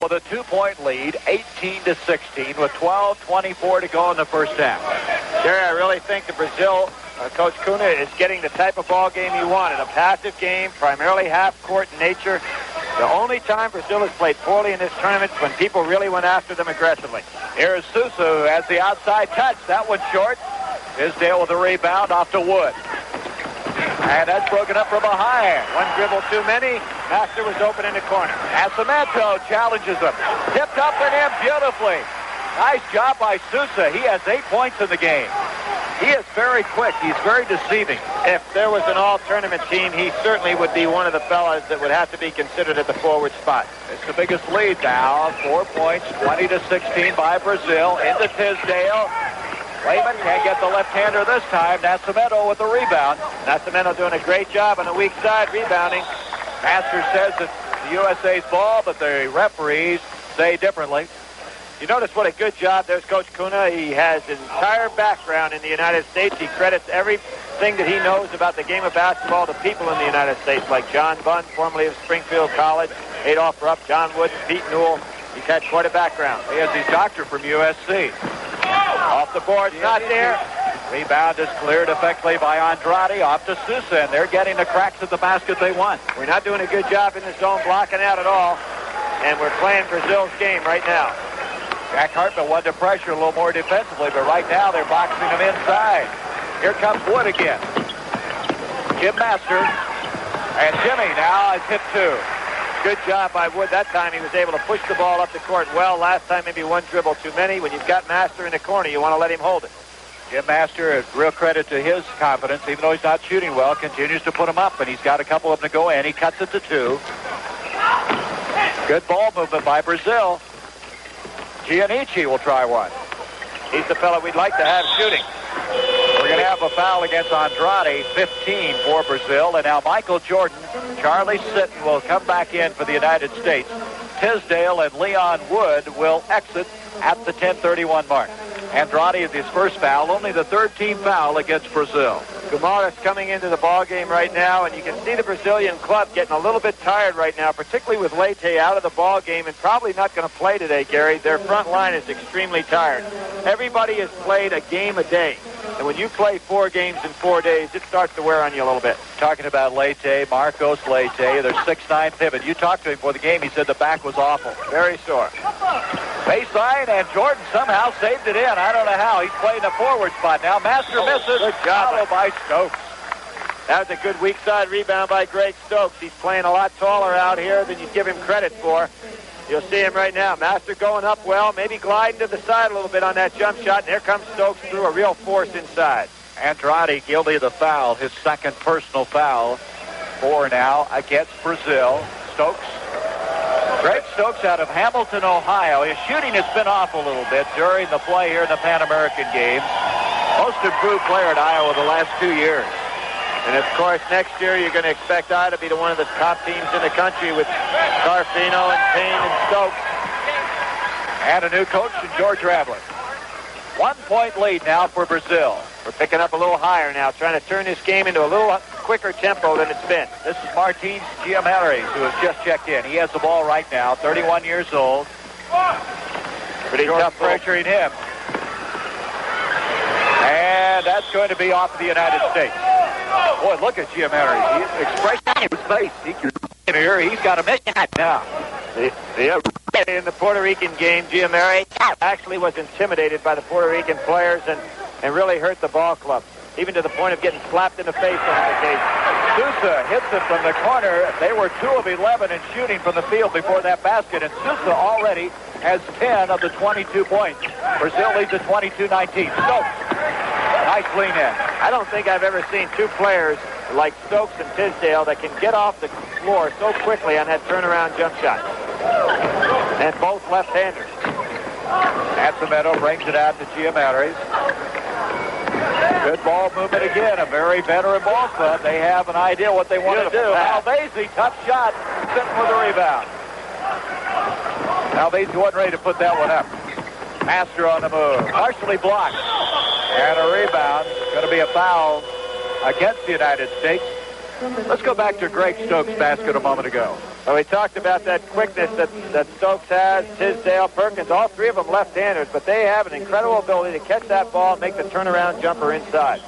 with a 2-point lead, 18-16, with 12:24 to go in the first half. Jerry, I really think the Brazil, Coach Kuna, is getting the type of ball game he wanted. A passive game, primarily half-court in nature. The only time Brazil has played poorly in this tournament is when people really went after them aggressively. Here's Sousa, who has the outside touch. That one's short. Tisdale with the rebound off to Wood. And that's broken up from behind. One dribble too many. Master was open in the corner. Nascimento challenges him. Tipped up and in beautifully. Nice job by Sousa. He has 8 points in the game. He is very quick. He's very deceiving. If there was an all-tournament team, he certainly would be one of the fellas that would have to be considered at the forward spot. It's the biggest lead now. 4 points, 20-16 by Brazil. Into Tisdale. Wayman can't get the left-hander this time. Nascimento with the rebound. Nascimento doing a great job on the weak side rebounding. Master says it's the USA's ball, but the referees say differently. You notice what a good job there's Coach Kuna. He has his entire background in the United States. He credits everything that he knows about the game of basketball to people in the United States, like John Bunn, formerly of Springfield College, Adolph Rupp, John Woods, Pete Newell. He's had quite a background. He has his doctor from USC. Off the board, not there. Rebound is cleared effectively by Andrade off to Sousa, and they're getting the cracks at the basket they want. We're not doing a good job in the zone blocking out at all, and we're playing Brazil's game right now. Jack Hartman wanted to pressure a little more defensively, but right now they're boxing him inside. Here comes Wood again. Jim Master, and Jimmy now has hit 2. Good job by Wood. That time he was able to push the ball up the court well. Last time maybe one dribble too many. When you've got Master in the corner, you want to let him hold it. Jim Master, real credit to his confidence, even though he's not shooting well, continues to put him up, and he's got a couple of them to go in. He cuts it to 2. Good ball movement by Brazil. Giannici will try one. He's the fella we'd like to have shooting. We're going to have a foul against Andrade, 15 for Brazil. And now Michael Jordan, Charlie Sitton will come back in for the United States. Tisdale and Leon Wood will exit at the 10:31 mark. Andrade is his first foul, only the third team foul against Brazil. Guimaraes coming into the ball game right now, and you can see the Brazilian club getting a little bit tired right now, particularly with Leite out of the ball game and probably not going to play today, Gary. Their front line is extremely tired. Everybody has played a game a day, and when you play 4 games in 4 days, it starts to wear on you a little bit. Talking about Leite, Marcos Leite, their 6'9" pivot. You talked to him before the game. He said the back was awful. Very sore. Baseline, and Jordan somehow saved it in. I don't know how. He's playing the forward spot now. Master misses. Good job. Followed by Stokes. That was a good weak side rebound by Greg Stokes. He's playing a lot taller out here than you give him credit for. You'll see him right now. Master going up well, maybe gliding to the side a little bit on that jump shot. And there comes Stokes through a real force inside. Andrade guilty of the foul, his second personal foul. 4 now against Brazil. Stokes. Greg Stokes out of Hamilton, Ohio. His shooting has been off a little bit during the play here in the Pan American Games. Most improved player at Iowa the last 2 years. And, of course, next year you're going to expect Iowa to be one of the top teams in the country with Carfino and Payne and Stokes. And a new coach in George Raveler. 1 point lead now for Brazil. We're picking up a little higher now, trying to turn this game into a little quicker tempo than it's been. This is Martins Giamares, who has just checked in. He has the ball right now, 31 years old. Pretty tough pressuring him. And that's going to be off of the United States. Boy, look at Giamares. He's expressing his face. He can here. He's got a mission now. In the Puerto Rican game, Giamares actually was intimidated by the Puerto Rican players and really hurt the ball club, even to the point of getting slapped in the face on occasion. Sousa hits it from the corner. They were 2 of 11 in shooting from the field before that basket, and Sousa already has 10 of the 22 points. Brazil leads at 22-19. Stokes, nice lean in. I don't think I've ever seen 2 players like Stokes and Tisdale that can get off the floor so quickly on that turnaround jump shot. And both left-handers. Nascimento brings it out to Giamares. Good ball movement again. A very veteran ball club. They have an idea what they want to do. Alvezi, tough shot. Sitting with the rebound. Alvezi wasn't ready to put that one up. Master on the move. Partially blocked. And a rebound. Going to be a foul against the United States. Let's go back to Greg Stokes' basket a moment ago. Well, we talked about that quickness that Stokes has, Tisdale, Perkins, all three of them left-handers, but they have an incredible ability to catch that ball and make the turnaround jumper inside.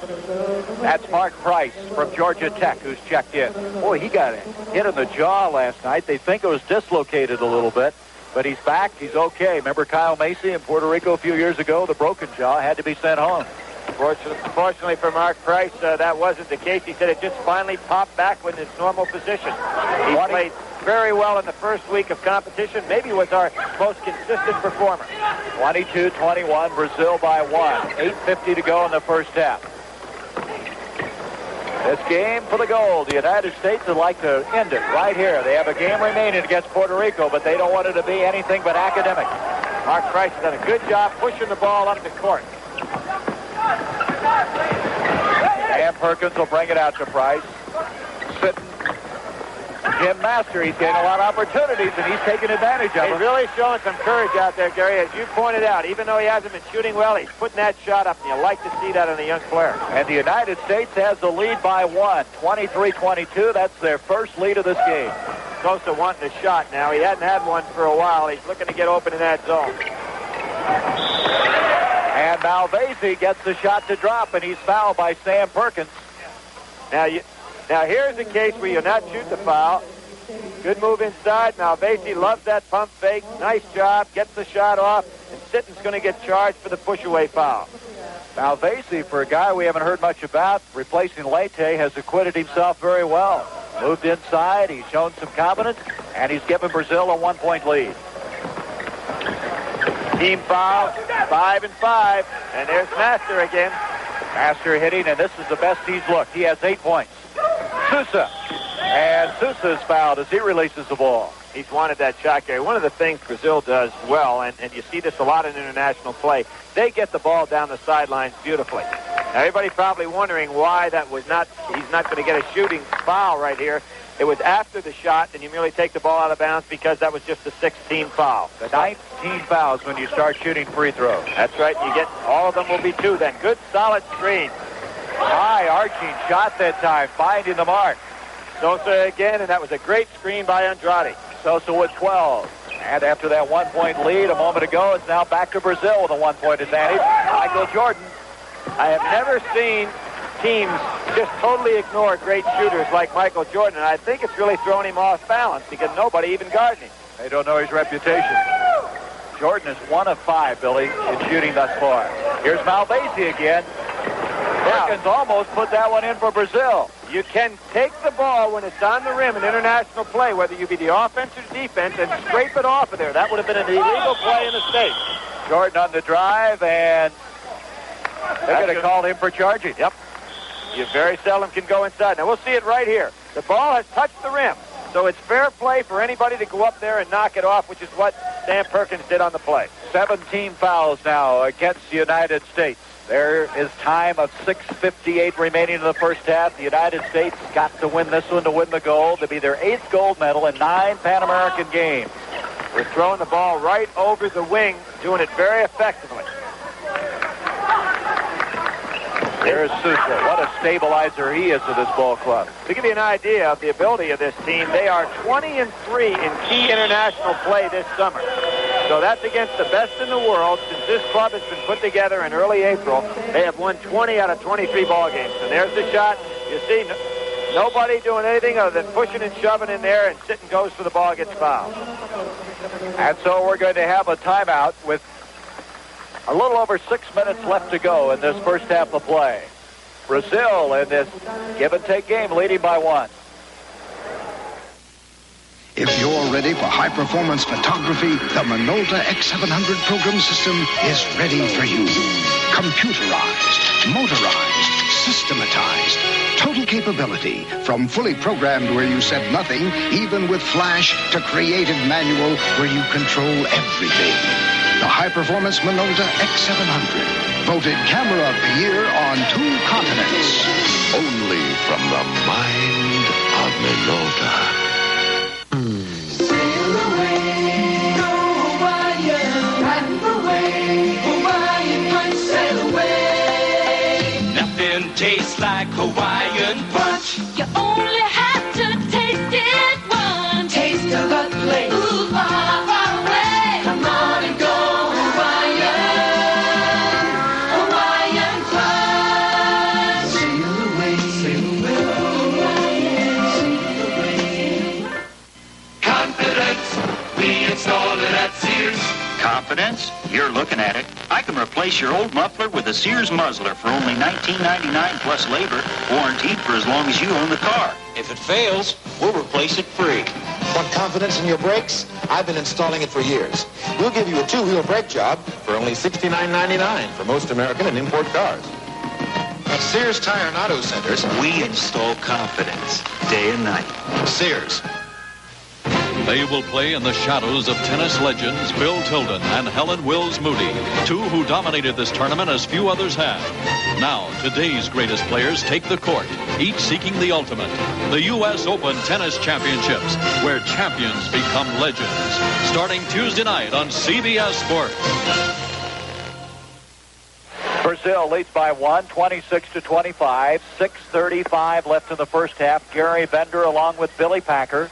That's Mark Price from Georgia Tech who's checked in. Boy, he got hit in the jaw last night. They think it was dislocated a little bit, but he's back. He's okay. Remember Kyle Macy in Puerto Rico a few years ago? The broken jaw had to be sent home. Fortunately for Mark Price, that wasn't the case. He said it just finally popped back in its normal position. He played very well in the first week of competition. Maybe was our most consistent performer. 22-21, Brazil by 1. 8:50 to go in the first half. This game for the gold. The United States would like to end it right here. They have a game remaining against Puerto Rico, but they don't want it to be anything but academic. Mark Price has done a good job pushing the ball up the court. And Perkins will bring it out to Price. Sitting. Jim Master, he's getting a lot of opportunities, and he's taking advantage of it. He's really showing some courage out there, Gary. As you pointed out, even though he hasn't been shooting well, he's putting that shot up, and you like to see that in a young player. And the United States has the lead by 1, 23-22. That's their first lead of this game. Sosa wanting a shot now. He hadn't had one for a while. He's looking to get open in that zone. And Malvesi gets the shot to drop, and he's fouled by Sam Perkins. Now here's a case where you're not shooting the foul. Good move inside. Malvesi loves that pump fake. Nice job. Gets the shot off. And Sitton's going to get charged for the push-away foul. Malvesi, for a guy we haven't heard much about, replacing Leite, has acquitted himself very well. Moved inside. He's shown some confidence, and he's given Brazil a 1-point lead. Team foul, 5 and 5. And there's Master again. Master hitting, and this is the best he's looked. He has 8 points. Sousa. And Sousa is fouled as he releases the ball. He's wanted that shot, Gary. One of the things Brazil does well, and you see this a lot in international play, they get the ball down the sidelines beautifully. Now, everybody probably wondering why that was not, he's not going to get a shooting foul right here. It was after the shot, and you merely take the ball out of bounds because that was just a 16 foul. The 19 fouls when you start shooting free throws. That's right. You get, all of them will be 2 then. Good, solid screen. High arching shot that time, finding the mark. Sosa again, and that was a great screen by Andrade. Sosa with 12. And after that 1-point lead a moment ago, it's now back to Brazil with a 1-point advantage. Michael Jordan. I have never seen teams just totally ignore great shooters like Michael Jordan, and I think it's really thrown him off balance because nobody even guarded him. They don't know his reputation. Jordan is 1 of 5, Billy, in shooting thus far. Here's Malvesi again. Perkins almost put that one in for Brazil. You can take the ball when it's on the rim in international play, whether you be the offense or defense, and scrape it off of there. That would have been an illegal play in the States. Jordan on the drive, and they're going to call him for charging. Yep. You very seldom can go inside. Now, we'll see it right here. The ball has touched the rim, so it's fair play for anybody to go up there and knock it off, which is what Sam Perkins did on the play. 17 fouls now against the United States. There is time of 6:58 remaining in the first half. The United States got to win this one to win the gold, to be their 8th gold medal in 9 Pan American games. We're throwing the ball right over the wing, doing it very effectively. There's Sousa. What a stabilizer he is to this ball club. To give you an idea of the ability of this team, they are 20-3 in key international play this summer. So that's against the best in the world. Since this club has been put together in early April, they have won 20 out of 23 ball games. And there's the shot. You see, nobody doing anything other than pushing and shoving in there, and Sitton goes for the ball, gets fouled. And so we're going to have a timeout with a little over 6 minutes left to go in this first half of play. Brazil in this give-and-take game leading by 1. If you're ready for high-performance photography, the Minolta X700 program system is ready for you. Computerized, motorized, systematized, total capability, from fully programmed where you said nothing, even with flash, to creative manual where you control everything. The high-performance Minolta X700, voted Camera of the Year on 2 continents. Only from the mind of Minolta. Sail away, go Hawaiian, ride away, Hawaiian punch, sail away. Nothing tastes like Hawaiian punch. You only have to taste it once. Taste installing at Sears. Confidence? You're looking at it. I can replace your old muffler with a Sears muzzler for only $19.99 plus labor, guaranteed for as long as you own the car. If it fails, we'll replace it free. Want confidence in your brakes? I've been installing it for years. We'll give you a two-wheel brake job for only $69.99 for most American and import cars. At Sears Tire and Auto Centers, We install confidence day and night. Sears. They will play in the shadows of tennis legends Bill Tilden and Helen Wills Moody, two who dominated this tournament as few others have. Now, today's greatest players take the court, each seeking the ultimate, the U.S. Open Tennis Championships, where champions become legends. Starting Tuesday night on CBS Sports. Brazil leads by 1, 26-25. 6:35 left in the first half. Gary Bender along with Billy Packer.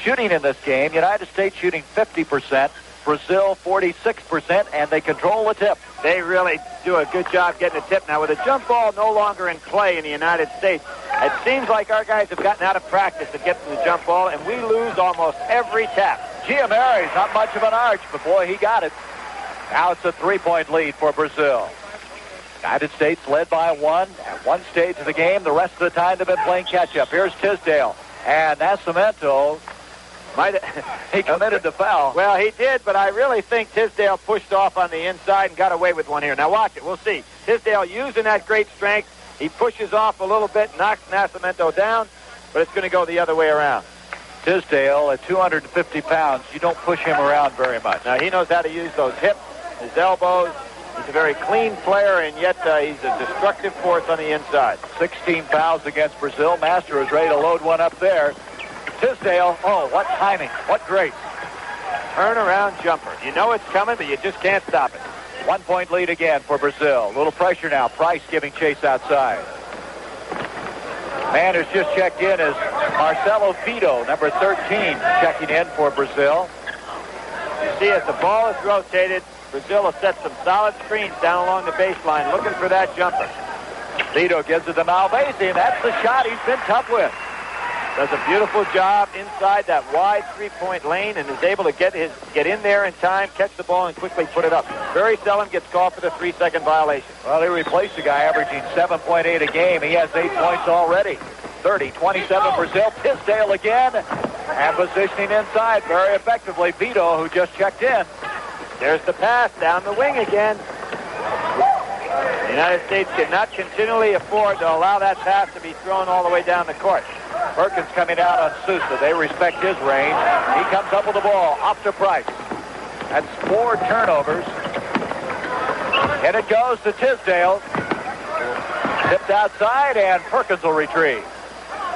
Shooting in this game, United States shooting 50%, Brazil 46%, and they control the tip. They really do a good job getting the tip. Now, with a jump ball no longer in play in the United States, it seems like our guys have gotten out of practice at getting the jump ball, and we lose almost every tap. Giamari's not much of an arch, but boy, he got it. Now it's a three-point lead for Brazil. United States led by 1 at one stage of the game. The rest of the time they've been playing catch-up. Here's Tisdale, and Nascimento. He committed the foul. Well, he did, but I really think Tisdale pushed off on the inside and got away with one here. Now watch it. We'll see. Tisdale using that great strength. He pushes off a little bit, knocks Nascimento down, but it's going to go the other way around. Tisdale at 250 pounds. You don't push him around very much. Now, he knows how to use those hips, his elbows. He's a very clean player, and yet he's a destructive force on the inside. 16 fouls against Brazil. Master is ready to load one up there. Tisdale, oh, what timing. What grace. Turnaround jumper. You know it's coming, but you just can't stop it. 1 point lead again for Brazil. A little pressure now. Price giving chase outside. Man who's just checked in is Marcelo Vito, number 13, checking in for Brazil. You see, as the ball is rotated, Brazil has set some solid screens down along the baseline, looking for that jumper. Vito gives it to Malvezi, and that's the shot he's been tough with. Does a beautiful job inside that wide three-point lane and is able to get in there in time, catch the ball, and quickly put it up. Very seldom gets called for the 3-second violation. Well, they replaced a guy averaging 7.8 a game. He has 8 points already. 30-27 Brazil. Tisdale again. And positioning inside very effectively. Vito, who just checked in. There's the pass down the wing again. The United States cannot continually afford to allow that pass to be thrown all the way down the court. Perkins coming out on Sousa. They respect his range. He comes up with the ball. Off to Price. That's 4 turnovers. And it goes to Tisdale. Tipped outside, and Perkins will retrieve.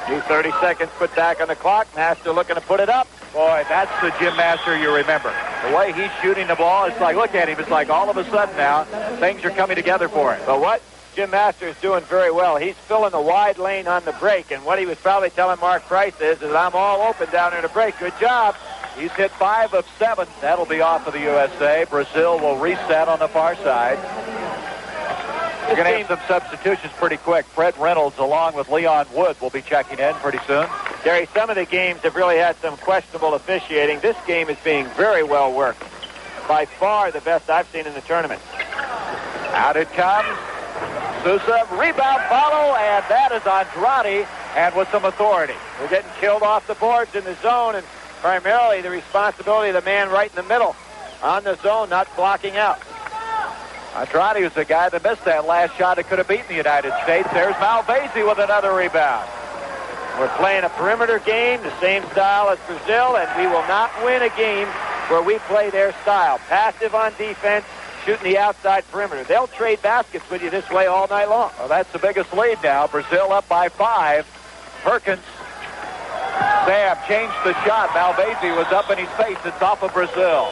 New 30 seconds put back on the clock. Master looking to put it up. Boy, that's the Jim Master you remember. The way he's shooting the ball, it's like, look at him. It's like all of a sudden now, things are coming together for him. But what Jim Master is doing very well, he's filling the wide lane on the break, and what he was probably telling Mark Price is I'm all open down there to break. Good job. He's hit 5 of 7. That'll be off of the USA. Brazil will reset on the far side. We're going to have some substitutions pretty quick. Fred Reynolds, along with Leon Wood, will be checking in pretty soon. Gary, some of the games have really had some questionable officiating. This game is being very well worked. By far the best I've seen in the tournament. Out it comes. Sousa, rebound follow, and that is Andrade, and with some authority. We're getting killed off the boards in the zone, and primarily the responsibility of the man right in the middle on the zone, not blocking out. Andrade was the guy that missed that last shot that could have beaten the United States. There's Malvezi with another rebound. We're playing a perimeter game, the same style as Brazil, and we will not win a game where we play their style. Passive on defense, shooting the outside perimeter. They'll trade baskets with you this way all night long. Well, that's the biggest lead now. Brazil up by 5. Perkins. Sam changed the shot. Malvezi was up in his face. It's off of Brazil.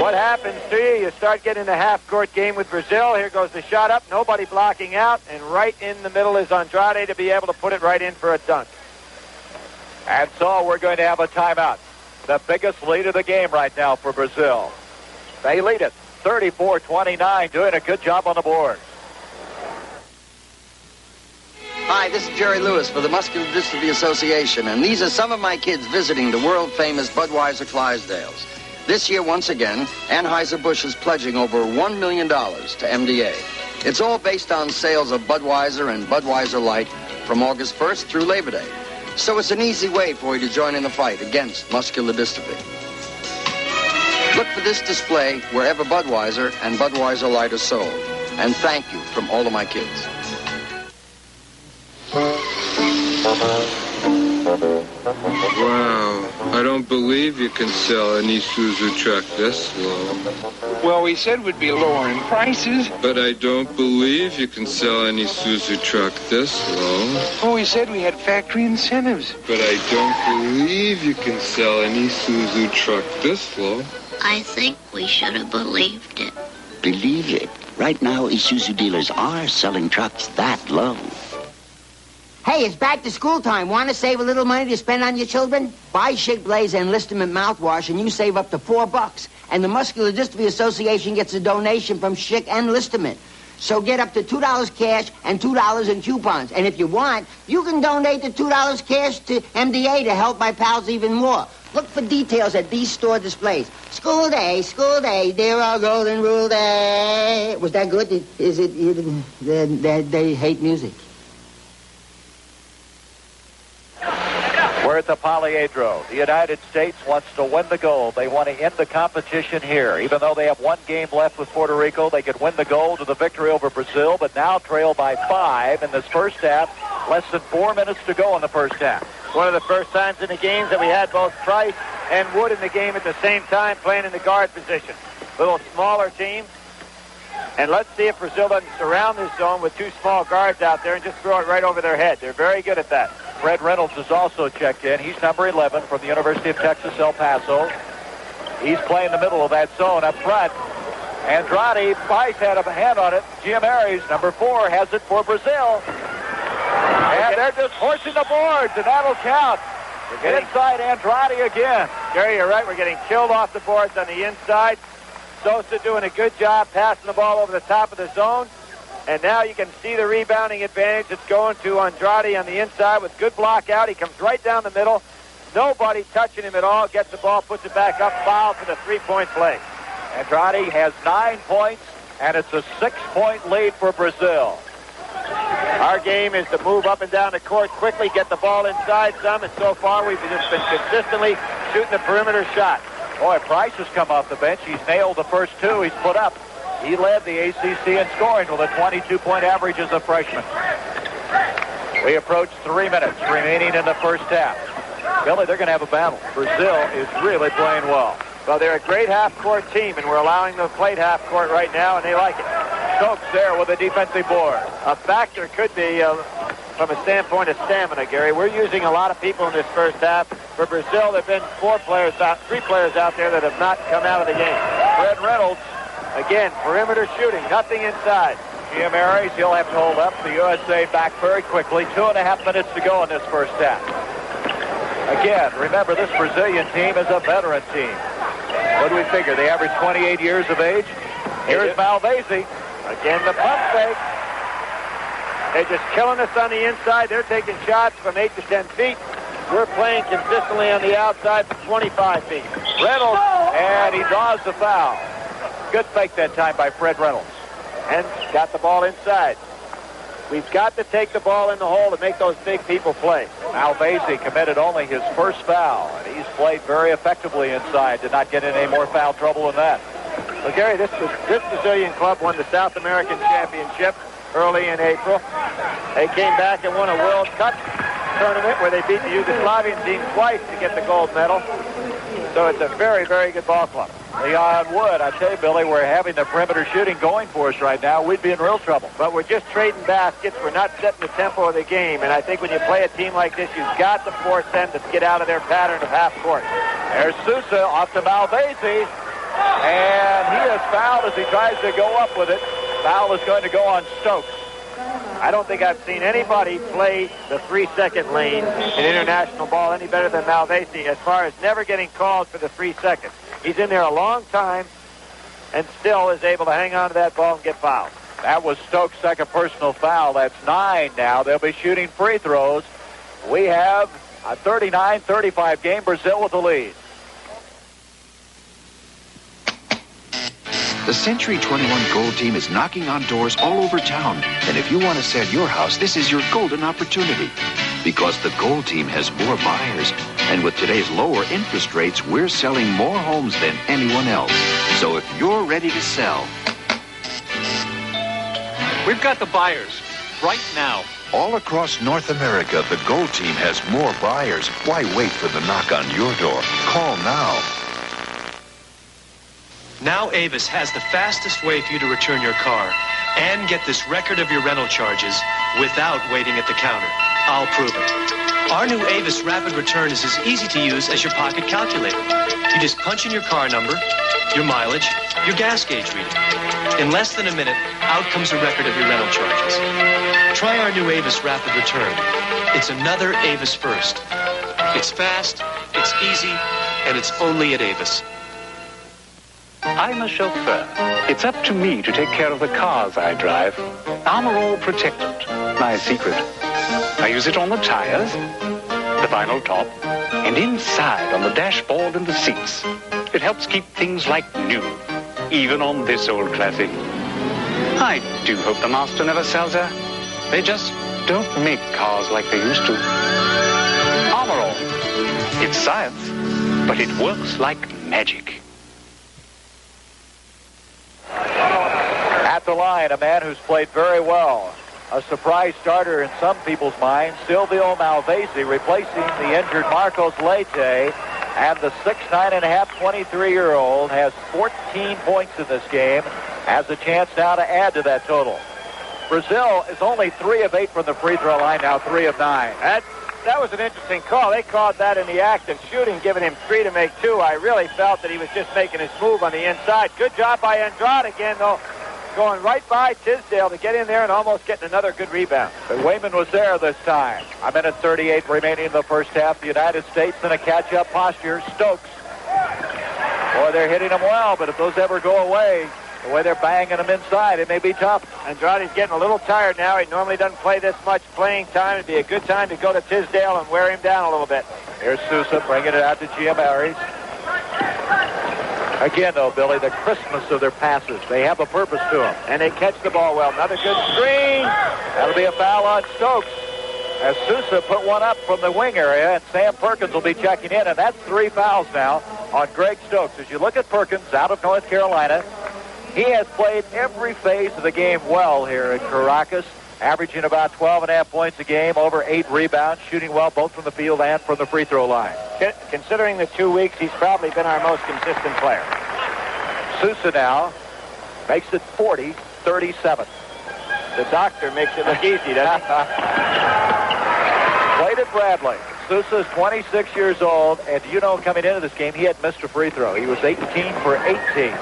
What happens to you? You start getting a half-court game with Brazil. Here goes the shot up. Nobody blocking out. And right in the middle is Andrade to be able to put it right in for a dunk. And so we're going to have a timeout. The biggest lead of the game right now for Brazil. They lead it 34-29, doing a good job on the board. Hi, this is Jerry Lewis for the Muscular Dystrophy Association, and these are some of my kids visiting the world-famous Budweiser Clydesdales. This year, once again, Anheuser-Busch is pledging over $1 million to MDA. It's all based on sales of Budweiser and Budweiser Light from August 1st through Labor Day. So it's an easy way for you to join in the fight against muscular dystrophy. Look for this display wherever Budweiser and Budweiser Light are sold. And thank you from all of my kids. Wow, I don't believe you can sell an Isuzu truck this low. Well, we said we'd be lowering prices. But I don't believe you can sell an Isuzu truck this low. Oh, we said we had factory incentives. But I don't believe you can sell an Isuzu truck this low. I think we should have believed it. Believe it. Right now, Isuzu dealers are selling trucks that low. Hey, it's back to school time. Want to save a little money to spend on your children? Buy Schick Blaze and Listerman mouthwash, and you save up to $4. And the Muscular Dystrophy Association gets a donation from Schick and Listerman. So get up to $2 cash and $2 in coupons. And if you want, you can donate the $2 cash to MDA to help my pals even more. Look for details at these store displays. School day, dear our golden rule day. Was that good? Is it? They hate music. We're at the Poliedro. The United States wants to win the gold. They want to end the competition here. Even though they have one game left with Puerto Rico, they could win the gold to the victory over Brazil, but now trail by 5 in this first half. Less than 4 minutes to go in the first half. One of the first times in the games that we had both Price and Wood in the game at the same time playing in the guard position. Little smaller team. And let's see if Brazil doesn't surround this zone with 2 small guards out there and just throw it right over their head. They're very good at that. Fred Reynolds is also checked in. He's number 11 from the University of Texas, El Paso. He's playing the middle of that zone up front. Andrade, Price had a hand on it. Giammares, number 4, has it for Brazil. And they're just horsing the boards, and that'll count. Inside Andrade again. Gary, you're right. We're getting killed off the boards on the inside. Sosa doing a good job passing the ball over the top of the zone. And now you can see the rebounding advantage. It's going to Andrade on the inside with good block out. He comes right down the middle. Nobody touching him at all. Gets the ball, puts it back up, foul for the 3-point play. Andrade has 9 points, and it's a 6-point lead for Brazil. Our game is to move up and down the court quickly, get the ball inside some, and so far we've just been consistently shooting the perimeter shot. Boy, Price has come off the bench. He's nailed the first 2 he's put up. He led the ACC in scoring with a 22-point average as a freshman. We approach 3 minutes remaining in the first half. Billy, they're going to have a battle. Brazil is really playing well. Well, they're a great half-court team, and we're allowing them to play half-court right now, and they like it. Stokes there with a defensive board. A factor could be, from a standpoint of stamina, Gary. We're using a lot of people in this first half. For Brazil, there have been 3 players out there that have not come out of the game. Fred Reynolds. Again, perimeter shooting, nothing inside. Giammares, he'll have to hold up. The USA back very quickly. 2.5 minutes to go in this first half. Again, remember, this Brazilian team is a veteran team. What do we figure? They average 28 years of age. Here's Malvesi. Again, the pump fake. They're just killing us on the inside. They're taking shots from 8 to 10 feet. We're playing consistently on the outside from 25 feet. Reynolds, and he draws the foul. Good fake that time by Fred Reynolds. And got the ball inside. We've got to take the ball in the hole to make those big people play. Malvesi committed only his first foul, and he's played very effectively inside. Did not get in any more foul trouble than that. Well, Gary, this Brazilian club won the South American Championship early in April. They came back and won a World Cup tournament where they beat the Yugoslavian team twice to get the gold medal. So it's a very, very good ball club. Leon Wood, I tell you, Billy, we're having the perimeter shooting going for us right now. We'd be in real trouble. But we're just trading baskets. We're not setting the tempo of the game. And I think when you play a team like this, you've got to force them to get out of their pattern of half court. There's Sousa off to Malvesi. And he is fouled as he tries to go up with it. Foul is going to go on Stokes. I don't think I've seen anybody play the 3-second lane in international ball any better than Malvesi as far as never getting called for the 3 seconds. He's in there a long time and still is able to hang on to that ball and get fouled. That was Stokes' second personal foul. That's 9 now. They'll be shooting free throws. We have a 39-35 game. Brazil with the lead. The Century 21 Gold Team is knocking on doors all over town. And if you want to sell your house, this is your golden opportunity. Because the Gold Team has more buyers. And with today's lower interest rates, we're selling more homes than anyone else. So if you're ready to sell... We've got the buyers right now. All across North America, the Gold Team has more buyers. Why wait for the knock on your door? Call now. Now Avis has the fastest way for you to return your car and get this record of your rental charges without waiting at the counter. I'll prove it. Our new Avis Rapid Return is as easy to use as your pocket calculator. You just punch in your car number, your mileage, your gas gauge reading. In less than a minute, out comes a record of your rental charges. Try our new Avis Rapid Return. It's another Avis first. It's fast, it's easy, and it's only at Avis. I'm a chauffeur. It's up to me to take care of the cars I drive. Armor All Protectant, my secret. I use it on the tires, the vinyl top, and inside on the dashboard and the seats. It helps keep things like new, even on this old classic. I do hope the master never sells her. They just don't make cars like they used to. Armor All. It's science, but it works like magic. At the line, a man who's played very well. A surprise starter in some people's minds, Silvio Malvesi, replacing the injured Marcos Leite. And the 6'9.5", 23-year-old has 14 points in this game. Has a chance now to add to that total. Brazil is only 3 of 8 from the free throw line, now 3 of 9. That was an interesting call. They called that in the act of shooting, giving him 3 to make 2. I really felt that he was just making his move on the inside. Good job by Andrade again, though. Going right by Tisdale to get in there and almost getting another good rebound. But Wayman was there this time. A minute 38 remaining in the first half. The United States in a catch-up posture. Stokes. Boy, they're hitting them well, but if those ever go away, the way they're banging them inside, it may be tough. Andrade's getting a little tired now. He normally doesn't play this much playing time. It'd be a good time to go to Tisdale and wear him down a little bit. Here's Sousa bringing it out to Giammaris. Again, though, Billy, the crispness of their passes. They have a purpose to them. And they catch the ball well. Another good screen. That'll be a foul on Stokes. As Sousa put one up from the wing area, and Sam Perkins will be checking in. And that's 3 fouls now on Greg Stokes. As you look at Perkins out of North Carolina, he has played every phase of the game well here at Caracas, averaging about 12.5 points a game, over 8 rebounds, shooting well both from the field and from the free throw line. Considering the 2 weeks, he's probably been our most consistent player. Sousa now makes it 40-37. The doctor makes it look easy, doesn't he? Played at Bradley. Sousa is 26 years old, and you know, coming into this game, he had missed a free throw. He was 18 for 18.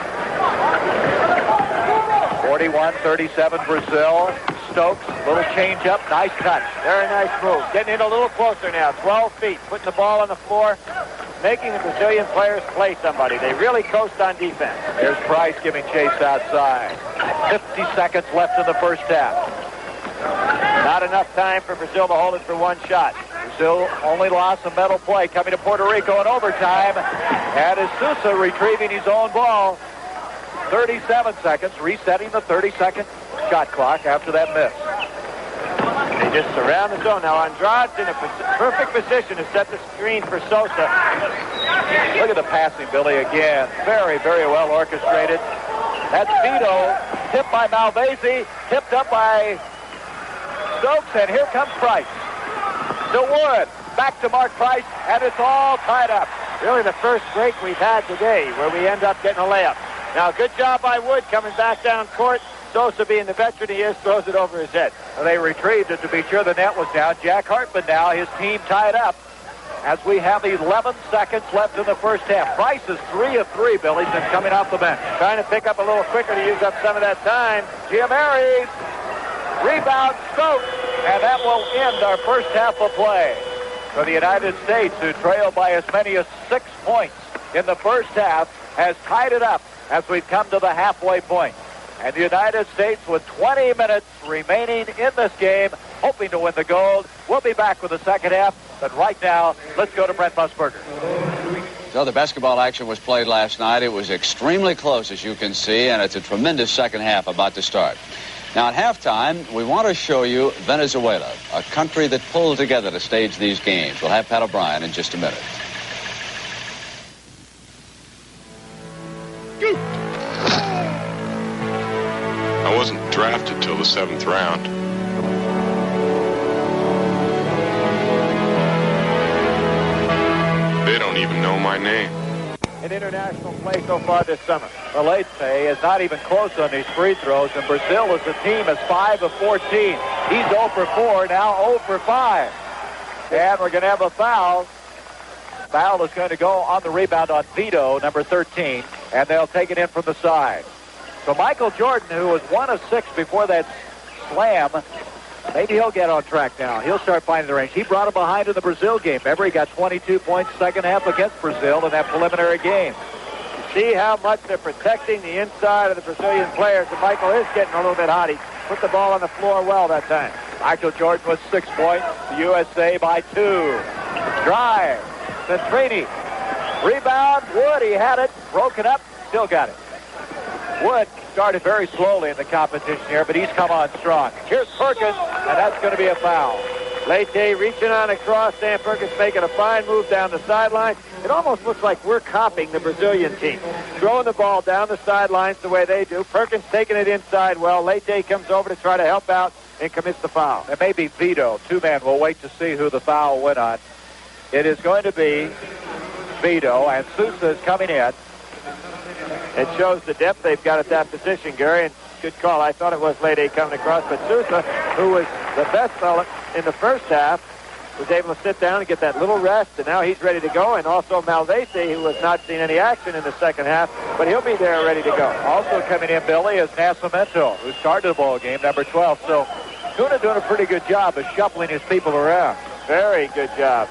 41-37 Brazil. Stokes, little change up, nice touch. Very nice move. Getting in a little closer now, 12 feet. Putting the ball on the floor, making the Brazilian players play somebody. They really coast on defense. There's Price giving chase outside. 50 seconds left in the first half. Not enough time for Brazil to hold it for one shot. Brazil only lost a medal play coming to Puerto Rico in overtime. And is Sousa retrieving his own ball. 37 seconds, resetting the 30-second shot clock after that miss. They just surround the zone. Now Andrade's in a perfect position to set the screen for Sosa. Look at the passing, Billy, again. Very, very well orchestrated. That's Vito, tipped by Malvesi, tipped up by Stokes, and here comes Price. To Wood, back to Mark Price, and it's all tied up. Really the first break we've had today where we end up getting a layup. Now, good job by Wood coming back down court. Sosa, being the veteran he is, throws it over his head. Well, they retrieved it to be sure the net was down. Jack Hartman now, his team tied up as we have 11 seconds left in the first half. Price is 3 of 3, Billy, since coming off the bench. Trying to pick up a little quicker to use up some of that time. Giammaris, rebound, Stokes, and that will end our first half of play for the United States, who trailed by as many as 6 points in the first half, has tied it up as we've come to the halfway point. And the United States, with 20 minutes remaining in this game, hoping to win the gold. We'll be back with the second half. But right now, let's go to Brent Musburger. So the basketball action was played last night. It was extremely close, as you can see, and it's a tremendous second half about to start. Now, at halftime, we want to show you Venezuela, a country that pulled together to stage these games. We'll have Pat O'Brien in just a minute. I wasn't drafted till the 7th round. They don't even know my name. In international play so far this summer. Leite is not even close on these free throws, and Brazil as a team is 5 of 14. He's 0 for 4, now 0 for 5. And we're going to have a foul. Foul is going to go on the rebound on Vito, number 13, and they'll take it in from the side. So Michael Jordan, who was 1 of 6 before that slam, maybe he'll get on track now. He'll start finding the range. He brought him behind in the Brazil game. Remember, he got 22 points second half against Brazil in that preliminary game. See how much they're protecting the inside of the Brazilian players, and Michael is getting a little bit hot. He put the ball on the floor well that time. Michael Jordan with 6 points. The USA by 2. Drive. Centrini. Rebound. Wood. He had it. Broken up. Still got it. Wood started very slowly in the competition here, but he's come on strong. Here's Perkins, and that's going to be a foul. Leite reaching on across. Sam Perkins making a fine move down the sideline. It almost looks like we're copying the Brazilian team. Throwing the ball down the sidelines the way they do. Perkins taking it inside well. Leite comes over to try to help out and commits the foul. It may be Vito. 2 men. We'll wait to see who the foul went on. It is going to be Vito, and Sousa is coming in. It shows the depth they've got at that position, Gary, and good call. I thought it was Leite coming across, but Sousa, who was the best fellow in the first half, was able to sit down and get that little rest, and now he's ready to go. And also Malvese, who has not seen any action in the second half, but he'll be there ready to go. Also coming in, Billy, is Nascimento, who started the ball game, number 12. So Tuna doing a pretty good job of shuffling his people around. Very good job.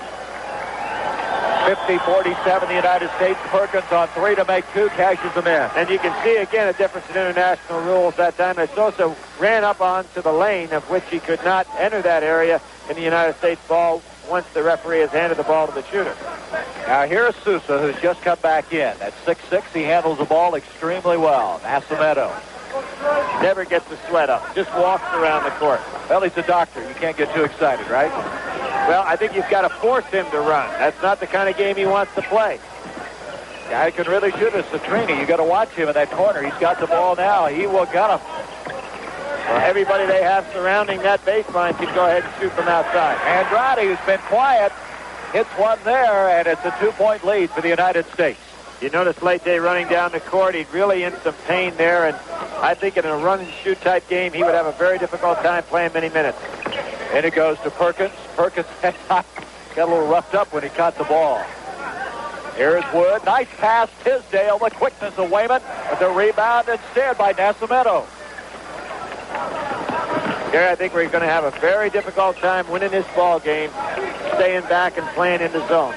50-47, the United States. Perkins on 3 to make 2, cashes them in. And you can see again a difference in international rules that time. As Sosa ran up onto the lane of which he could not enter that area in the United States ball once the referee has handed the ball to the shooter. Now here's Sousa, who's just come back in. At 6'6", he handles the ball extremely well. Nascimento. Never gets the sweat up. Just walks around the court. Well, he's a doctor. You can't get too excited, right? Well, I think you've got to force him to run. That's not the kind of game he wants to play. Guy can really shoot us. Centrini, you got to watch him in that corner. He's got the ball now. He will get him. Well, everybody they have surrounding that baseline can go ahead and shoot from outside. Andrade, who's been quiet, hits one there, and it's a 2-point lead for the United States. You notice Leite running down the court. He's really in some pain there, and I think in a run-and-shoot type game, he would have a very difficult time playing many minutes. And it goes to Perkins. Perkins got a little roughed up when he caught the ball. Here's Wood. Nice pass, Tisdale. The quickness of Wayman, but the rebound instead by Nascimento. Here, I think we're going to have a very difficult time winning this ball game, staying back and playing in the zone.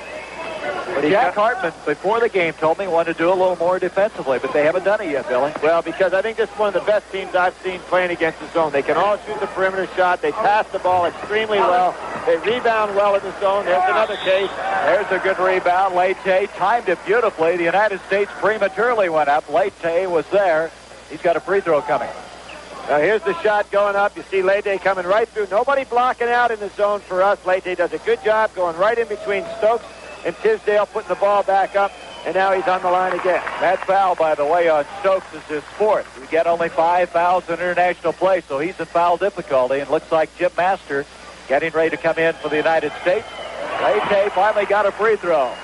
But Jack Hartman, before the game, told me he wanted to do a little more defensively, but they haven't done it yet, Billy. Well, because I think this is one of the best teams I've seen playing against the zone. They can all shoot the perimeter shot. They pass the ball extremely well. They rebound well in the zone. There's another case. There's a good rebound. Leite timed it beautifully. The United States prematurely went up. Leite was there. He's got a free throw coming. Now here's the shot going up. You see Leite coming right through. Nobody blocking out in the zone for us. Leite does a good job going right in between Stokes and Tisdale, putting the ball back up, and now he's on the line again. That foul, by the way, on Stokes is his 4th. We get only 5 fouls in international play, so he's in foul difficulty, and looks like Jim Master getting ready to come in for the United States. Leite finally got a free throw.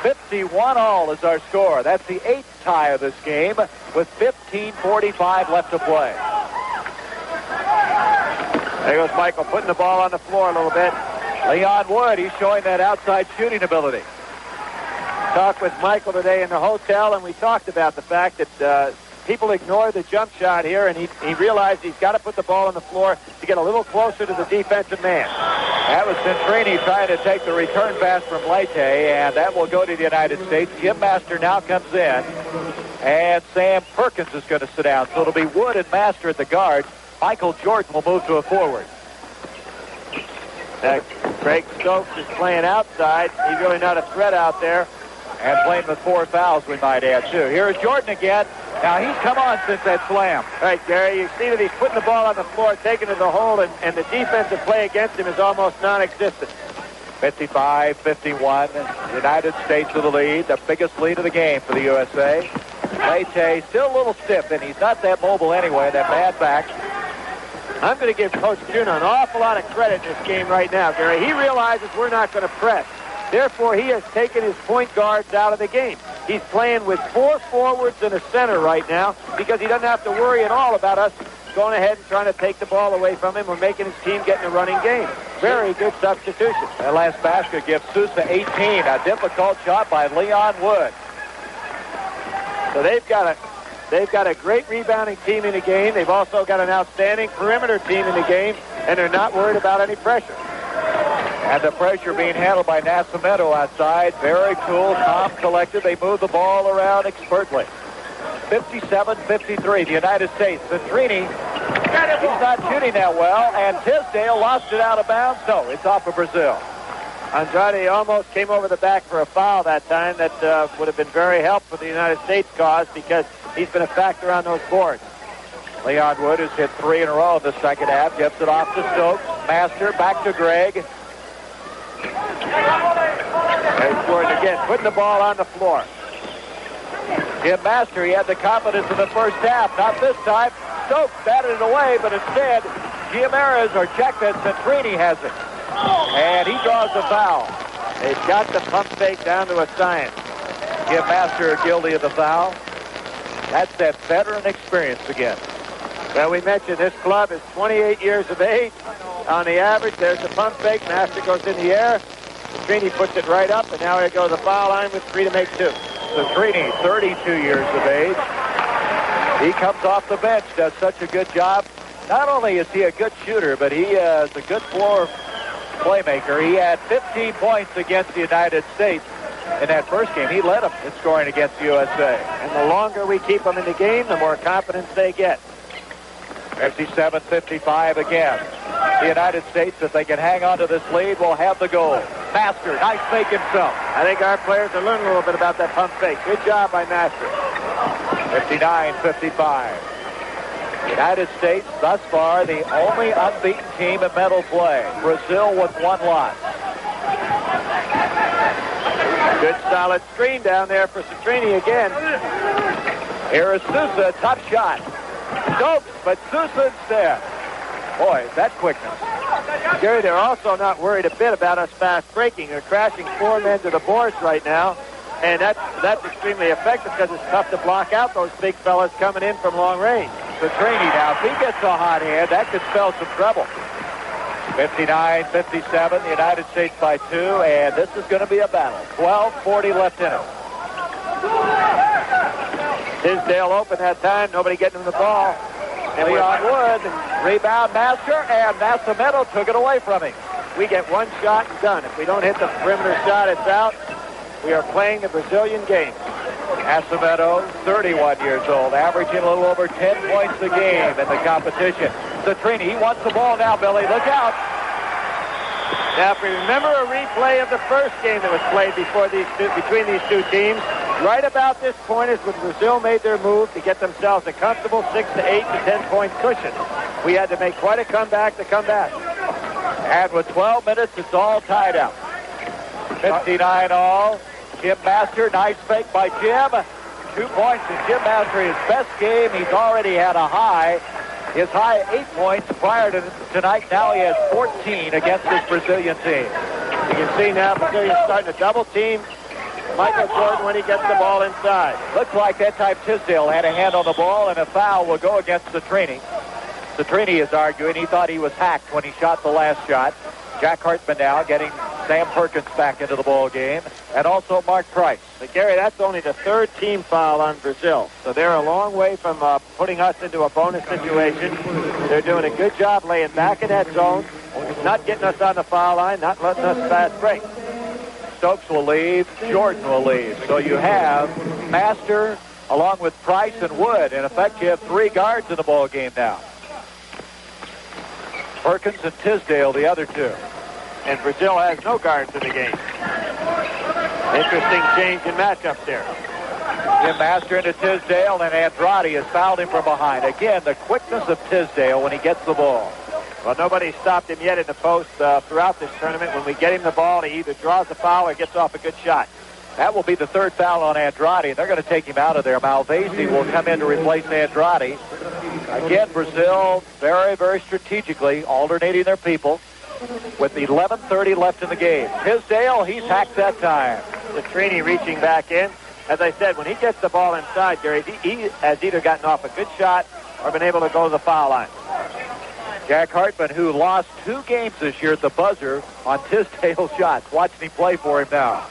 51-all is our score. That's the 8th tie of this game with 15:45 left to play. There goes Michael putting the ball on the floor a little bit. Leon Wood, he's showing that outside shooting ability. Talked with Michael today in the hotel, and we talked about the fact that people ignore the jump shot here, and he realized he's got to put the ball on the floor to get a little closer to the defensive man. That was Centrini trying to take the return pass from Leite, and that will go to the United States. Jim Master now comes in, and Sam Perkins is going to sit down. So it'll be Wood and Master at the guard. Michael Jordan will move to a forward. Craig Stokes is playing outside. He's really not a threat out there. And playing with 4 fouls, we might add, too. Here's Jordan again. Now, he's come on since that slam. All right, Gary, you see that he's putting the ball on the floor, taking it to the hole, and the defensive play against him is almost non-existent. 55-51. United States with the lead, the biggest lead of the game for the USA. Leite still a little stiff, and he's not that mobile anyway, that bad back. I'm going to give Coach Juna an awful lot of credit in this game right now, Gary. He realizes we're not going to press. Therefore, he has taken his point guards out of the game. He's playing with 4 forwards and a center right now because he doesn't have to worry at all about us going ahead and trying to take the ball away from him or making his team get in a running game. Very good substitution. That last basket gives Sousa 18. A difficult shot by Leon Wood. So they've got a great rebounding team in the game. They've also got an outstanding perimeter team in the game, and they're not worried about any pressure. And the pressure being handled by Nascimento outside. Very cool, calm, collected. They move the ball around expertly. 57-53, the United States. Centrini, he's not shooting that well, and Tisdale lost it out of bounds. No, it's off of Brazil. Andrade almost came over the back for a foul that time. That would have been very helpful for the United States cause because he's been a factor on those boards. Leon Wood has hit 3 in a row in the second half. Gets it off to Stokes. Master back to Greg. There's Jordan again, putting the ball on the floor. Jim Master, he had the confidence in the first half. Not this time. Stokes batted it away, but instead, Giamara's or Checkman Centrini has it. And he draws the foul. They've got the pump fake down to a science. Jim Master guilty of the foul. That's that veteran experience again. Well, we mentioned this club is 28 years of age. On the average, there's the pump fake. Master goes in the air. Centrini puts it right up, and now he goes to the foul line with 3 to make 2. Centrini, 32 years of age. He comes off the bench, does such a good job. Not only is he a good shooter, but he is a good floor playmaker. He had 15 points against the United States in that first game. He led them in scoring against the USA. And the longer we keep them in the game, the more confidence they get. 57-55 again. The United States, if they can hang on to this lead, will have the goal. Master, nice fake himself. I think our players are learning a little bit about that pump fake. Good job by Master. 59-55. United States, thus far, the only unbeaten team in medal play. Brazil with 1 loss. Good solid screen down there for Centrini again. Here is Sousa, tough shot. Stokes, but Sousa instead. Boy, that quickness. Gary, they're also not worried a bit about us fast breaking. They're crashing 4 men to the boards right now, and that's extremely effective because it's tough to block out those big fellas coming in from long range. Centrini now, if he gets a hot hand, that could spell some trouble. 59-57, the United States by 2, and this is going to be a battle. 12:40 left in it. Tisdale open that time, nobody getting him the ball. And Leon Wood, rebound Master, and Nascimento took it away from him. We get 1 shot and done. If we don't hit the perimeter shot, it's out. We are playing the Brazilian game. Nascimento, 31 years old, averaging a little over 10 points a game in the competition. Centrini, he wants the ball now, Billy. Look out. Now, if we remember a replay of the first game that was played between these two teams, right about this point is when Brazil made their move to get themselves a comfortable 6 to 8 to 10 point cushion. We had to make quite a comeback to come back. And with 12 minutes, it's all tied up. 59 all. Jim Master, nice fake by Jim. 2 points in Jim Master, his best game. He's already had a high. His high 8 points prior to tonight. Now he has 14 against this Brazilian team. You can see now Brazilian's starting to double team Michael Jordan when he gets the ball inside. Looks like that time Tisdale had a hand on the ball, and a foul will go against Centrini. Centrini is arguing he thought he was hacked when he shot the last shot. Jack Hartman now getting Sam Perkins back into the ball game, and also Mark Price. But Gary, that's only the 3rd team foul on Brazil. So they're a long way from putting us into a bonus situation. They're doing a good job laying back in that zone, not getting us on the foul line, not letting us fast break. Stokes will leave. Jordan will leave. So you have Master along with Price and Wood. In effect, you have 3 guards in the ball game now. Perkins and Tisdale, the other 2. And Brazil has no guards in the game. Interesting change in matchup there. Jim Master into Tisdale, and Andrade has fouled him from behind. Again, the quickness of Tisdale when he gets the ball. Well, nobody stopped him yet in the post throughout this tournament. When we get him the ball, he either draws a foul or gets off a good shot. That will be the 3rd foul on Andrade, and they're going to take him out of there. Malvesi will come in to replace Andrade. Again, Brazil very, very strategically alternating their people with 11:30 left in the game. Tisdale, he's hacked that time. Citrini reaching back in. As I said, when he gets the ball inside, Gary, he has either gotten off a good shot or been able to go to the foul line. Jack Hartman, who lost 2 games this year at the buzzer on Tisdale shots. Watching him play for him now.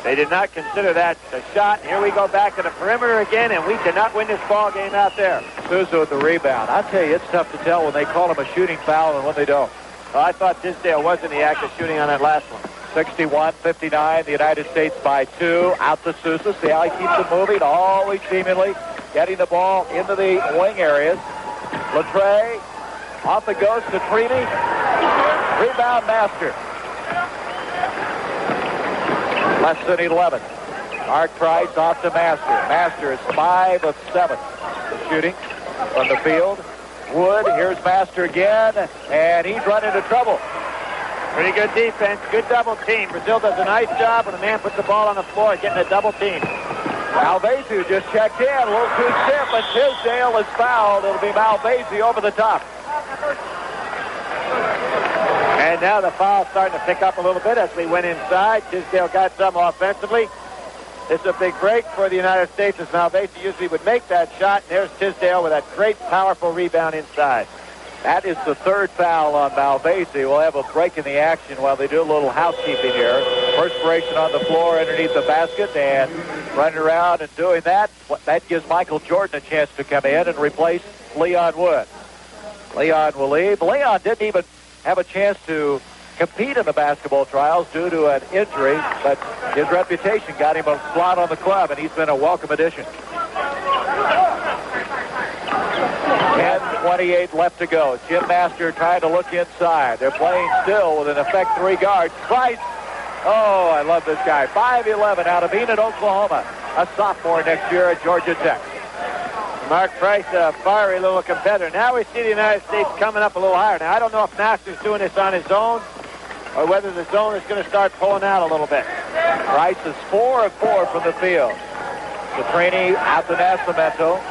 They did not consider that a shot. Here we go back to the perimeter again, and we cannot win this ball game out there. Sousa with the rebound. I'll tell you, it's tough to tell when they call him a shooting foul and when they don't. Well, I thought Tisdale was in the act of shooting on that last one. 61-59, the United States by 2. Out to Sousa. See how he keeps it moving, always seemingly getting the ball into the wing areas. Latre off the goes to Trini. Rebound Master. Less than 11. Mark Price off to Master. Master is 5 of 7 shooting from the field. Wood, here's Master again, and he's run into trouble. Pretty good defense, good double team. Brazil does a nice job when a man puts the ball on the floor getting a double team. Malvesi just checked in, a little too stiff, and Tisdale is fouled. It'll be Malvesi over the top. And now the foul's starting to pick up a little bit as we went inside. Tisdale got some offensively. This is a big break for the United States as Malvesi usually would make that shot. And there's Tisdale with that great, powerful rebound inside. That is the 3rd foul on Malvesi. We'll have a break in the action while they do a little housekeeping here. Perspiration on the floor underneath the basket and running around and doing that. That gives Michael Jordan a chance to come in and replace Leon Wood. Leon will leave. Leon didn't even have a chance to compete in the basketball trials due to an injury, but his reputation got him a slot on the club, and he's been a welcome addition. 10:28 left to go. Jim Master trying to look inside. They're playing still with, in effect, 3 guards. Price. Oh, I love this guy. 5'11" out of Enid, Oklahoma. A sophomore next year at Georgia Tech. Mark Price, a fiery little competitor. Now we see the United States coming up a little higher. Now, I don't know if Master's doing this on his own or whether the zone is going to start pulling out a little bit. Price is 4 of 4 from the field. Citrini out to Nascimento.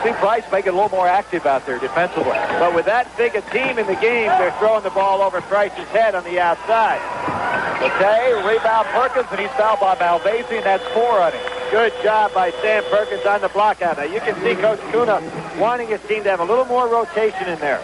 See Price make it a little more active out there defensively. But with that big a team in the game, they're throwing the ball over Price's head on the outside. Late, rebound Perkins, and he's fouled by Malvesi, and that's 4 on him. Good job by Sam Perkins on the block out there. You can see Coach Kuna wanting his team to have a little more rotation in there.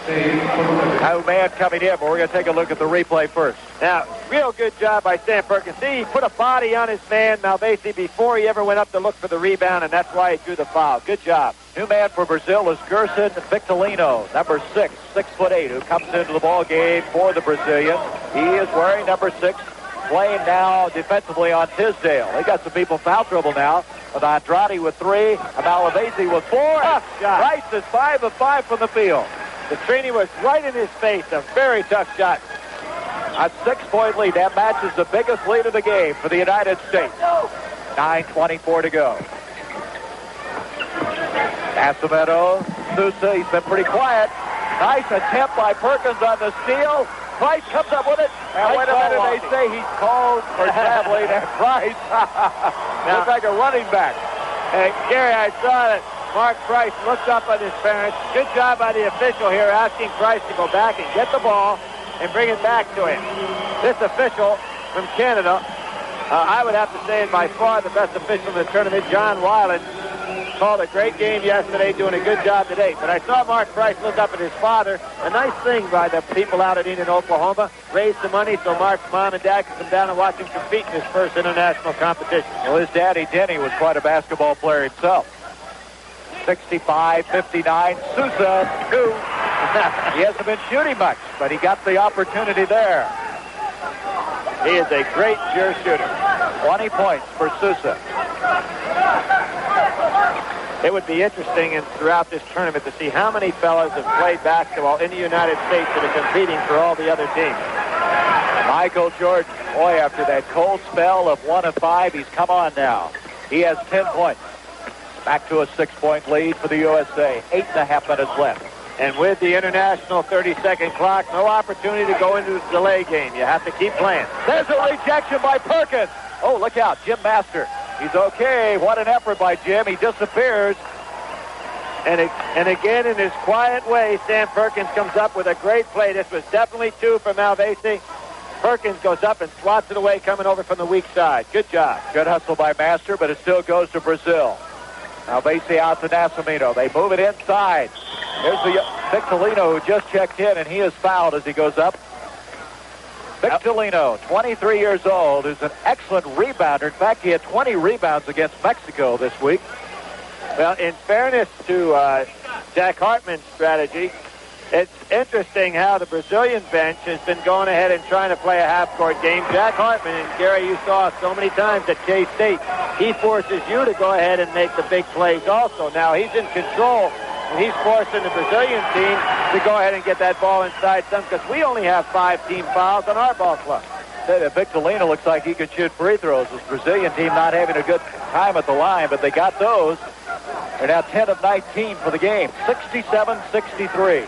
No man coming in, but we're going to take a look at the replay first. Now, real good job by Sam Perkins. See, he put a body on his man, Malvesi, before he ever went up to look for the rebound, and that's why he drew the foul. Good job. New man for Brazil is Gerson Victorino, number 6, 6'8", who comes into the ball game for the Brazilians. He is wearing number 6, playing now defensively on Tisdale. They got some people in foul trouble now, with Andrade with 3, and Malvesi with 4. Price is 5 of 5 from the field. Citrini was right in his face. A very tough shot. A 6-point lead. That matches the biggest lead of the game for the United States. 9:24 to go. Nascimento, Sousa, he's been pretty quiet. Nice attempt by Perkins on the steal. Price comes up with it. And wait a minute, they say he's called for traveling at Price. Looks like a running back. Hey, Gary, I saw that Mark Price looked up at his parents. Good job by the official here asking Price to go back and get the ball and bring it back to him. This official from Canada, I would have to say by far the best official in the tournament, John Weiland, called a great game yesterday, doing a good job today. But I saw Mark Price look up at his father. A nice thing by the people out at Enid, Oklahoma. Raised the money so Mark's mom and dad could come down and watch him compete in his first international competition. Well, his daddy, Denny, was quite a basketball player himself. 65-59. Sousa, 2. He hasn't been shooting much, but he got the opportunity there. He is a great pure shooter. 20 points for Sousa. It would be interesting throughout this tournament to see how many fellas have played basketball in the United States that are competing for all the other teams. Michael Jordan, boy, after that cold spell of 1 of 5, he's come on now. He has 10 points. Back to a 6-point lead for the USA. 8.5 minutes left. And with the international 30-second clock, no opportunity to go into the delay game. You have to keep playing. There's a rejection by Perkins. Oh, look out, Jim Master. He's okay. What an effort by Jim. He disappears. And again, in his quiet way, Sam Perkins comes up with a great play. This was definitely 2 for Malvesi. Perkins goes up and swats it away, coming over from the weak side. Good job. Good hustle by Master, but it still goes to Brazil. Malvesi out to Nascimento. They move it inside. Here's the Victorino, who just checked in, and he is fouled as he goes up. Victorino, 23 years old, is an excellent rebounder. In fact, he had 20 rebounds against Mexico this week. Well, in fairness to Jack Hartman's strategy, it's interesting how the Brazilian bench has been going ahead and trying to play a half-court game. Jack Hartman, and Gary, you saw so many times at K-State, he forces you to go ahead and make the big plays also. Now he's in control, and he's forcing the Brazilian team to go ahead and get that ball inside some, because we only have 5 team fouls on our ball club. Victorino looks like he can shoot free throws. This Brazilian team not having a good time at the line, but they got those. They're now 10 of 19 for the game. 67-63.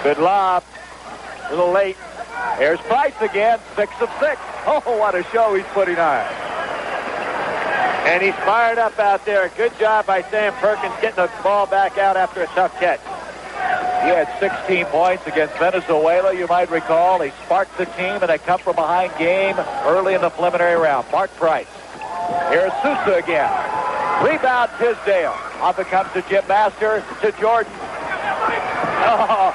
Good lob. A little late. Here's Price again. 6 of 6. Oh, what a show he's putting on. And he's fired up out there. Good job by Sam Perkins getting the ball back out after a tough catch. He had 16 points against Venezuela, you might recall. He sparked the team in a come-from-behind game early in the preliminary round. Mark Price. Here's Sousa again. Rebound Tisdale. Off it comes to Jim Master, to Jordan. Oh.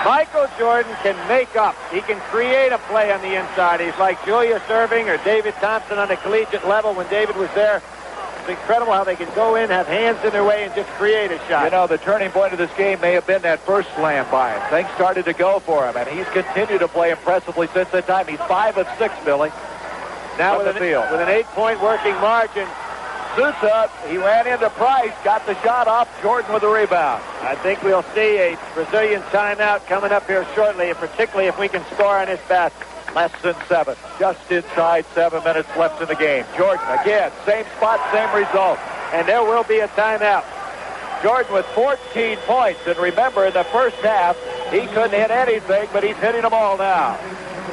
Michael Jordan can make up. He can create a play on the inside. He's like Julius Erving or David Thompson on the collegiate level when David was there. It's incredible how they can go in, have hands in their way, and just create a shot. You know, the turning point of this game may have been that first slam by him. Things started to go for him, and he's continued to play impressively since that time. He's 5 of 6, Billy. Now with an 8-point working margin, Sousa, he ran into Price, got the shot off. Jordan with the rebound. I think we'll see a Brazilian timeout coming up here shortly, and particularly if we can score on this basket. Less than 7. Just inside 7 minutes left in the game. Jordan, again, same spot, same result. And there will be a timeout. Jordan with 14 points. And remember, in the first half, he couldn't hit anything, but he's hitting them all now.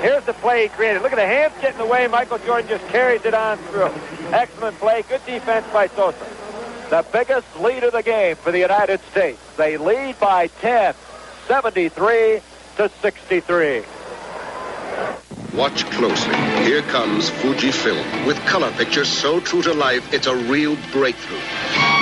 Here's the play he created. Look at the hands getting in the way. Michael Jordan just carries it on through. Excellent play. Good defense by Sosa. The biggest lead of the game for the United States. They lead by 10, 73-63. Watch closely. Here comes Fujifilm. With color pictures so true to life, it's a real breakthrough.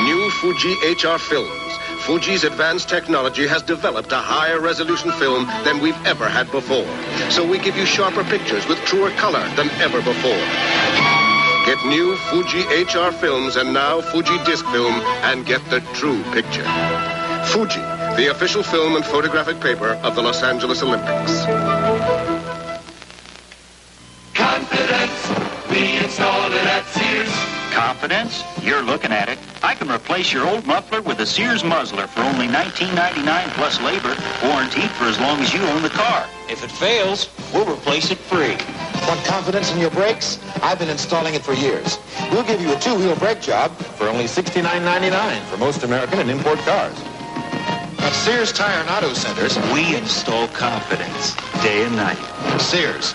New Fuji HR films. Fuji's advanced technology has developed a higher resolution film than we've ever had before. So we give you sharper pictures with truer color than ever before. Get new Fuji HR films and now Fuji disc film and get the true picture. Fuji, the official film and photographic paper of the Los Angeles Olympics. Confidence, we installed it at Sears. Confidence? You're looking at it. I can replace your old muffler with a Sears muzzler for only $19.99 plus labor, warranted for as long as you own the car. If it fails, we'll replace it free. Want confidence in your brakes? I've been installing it for years. We'll give you a 2-wheel brake job for only $69.99 for most American and import cars. At Sears Tire and Auto Centers, we install confidence day and night. Sears.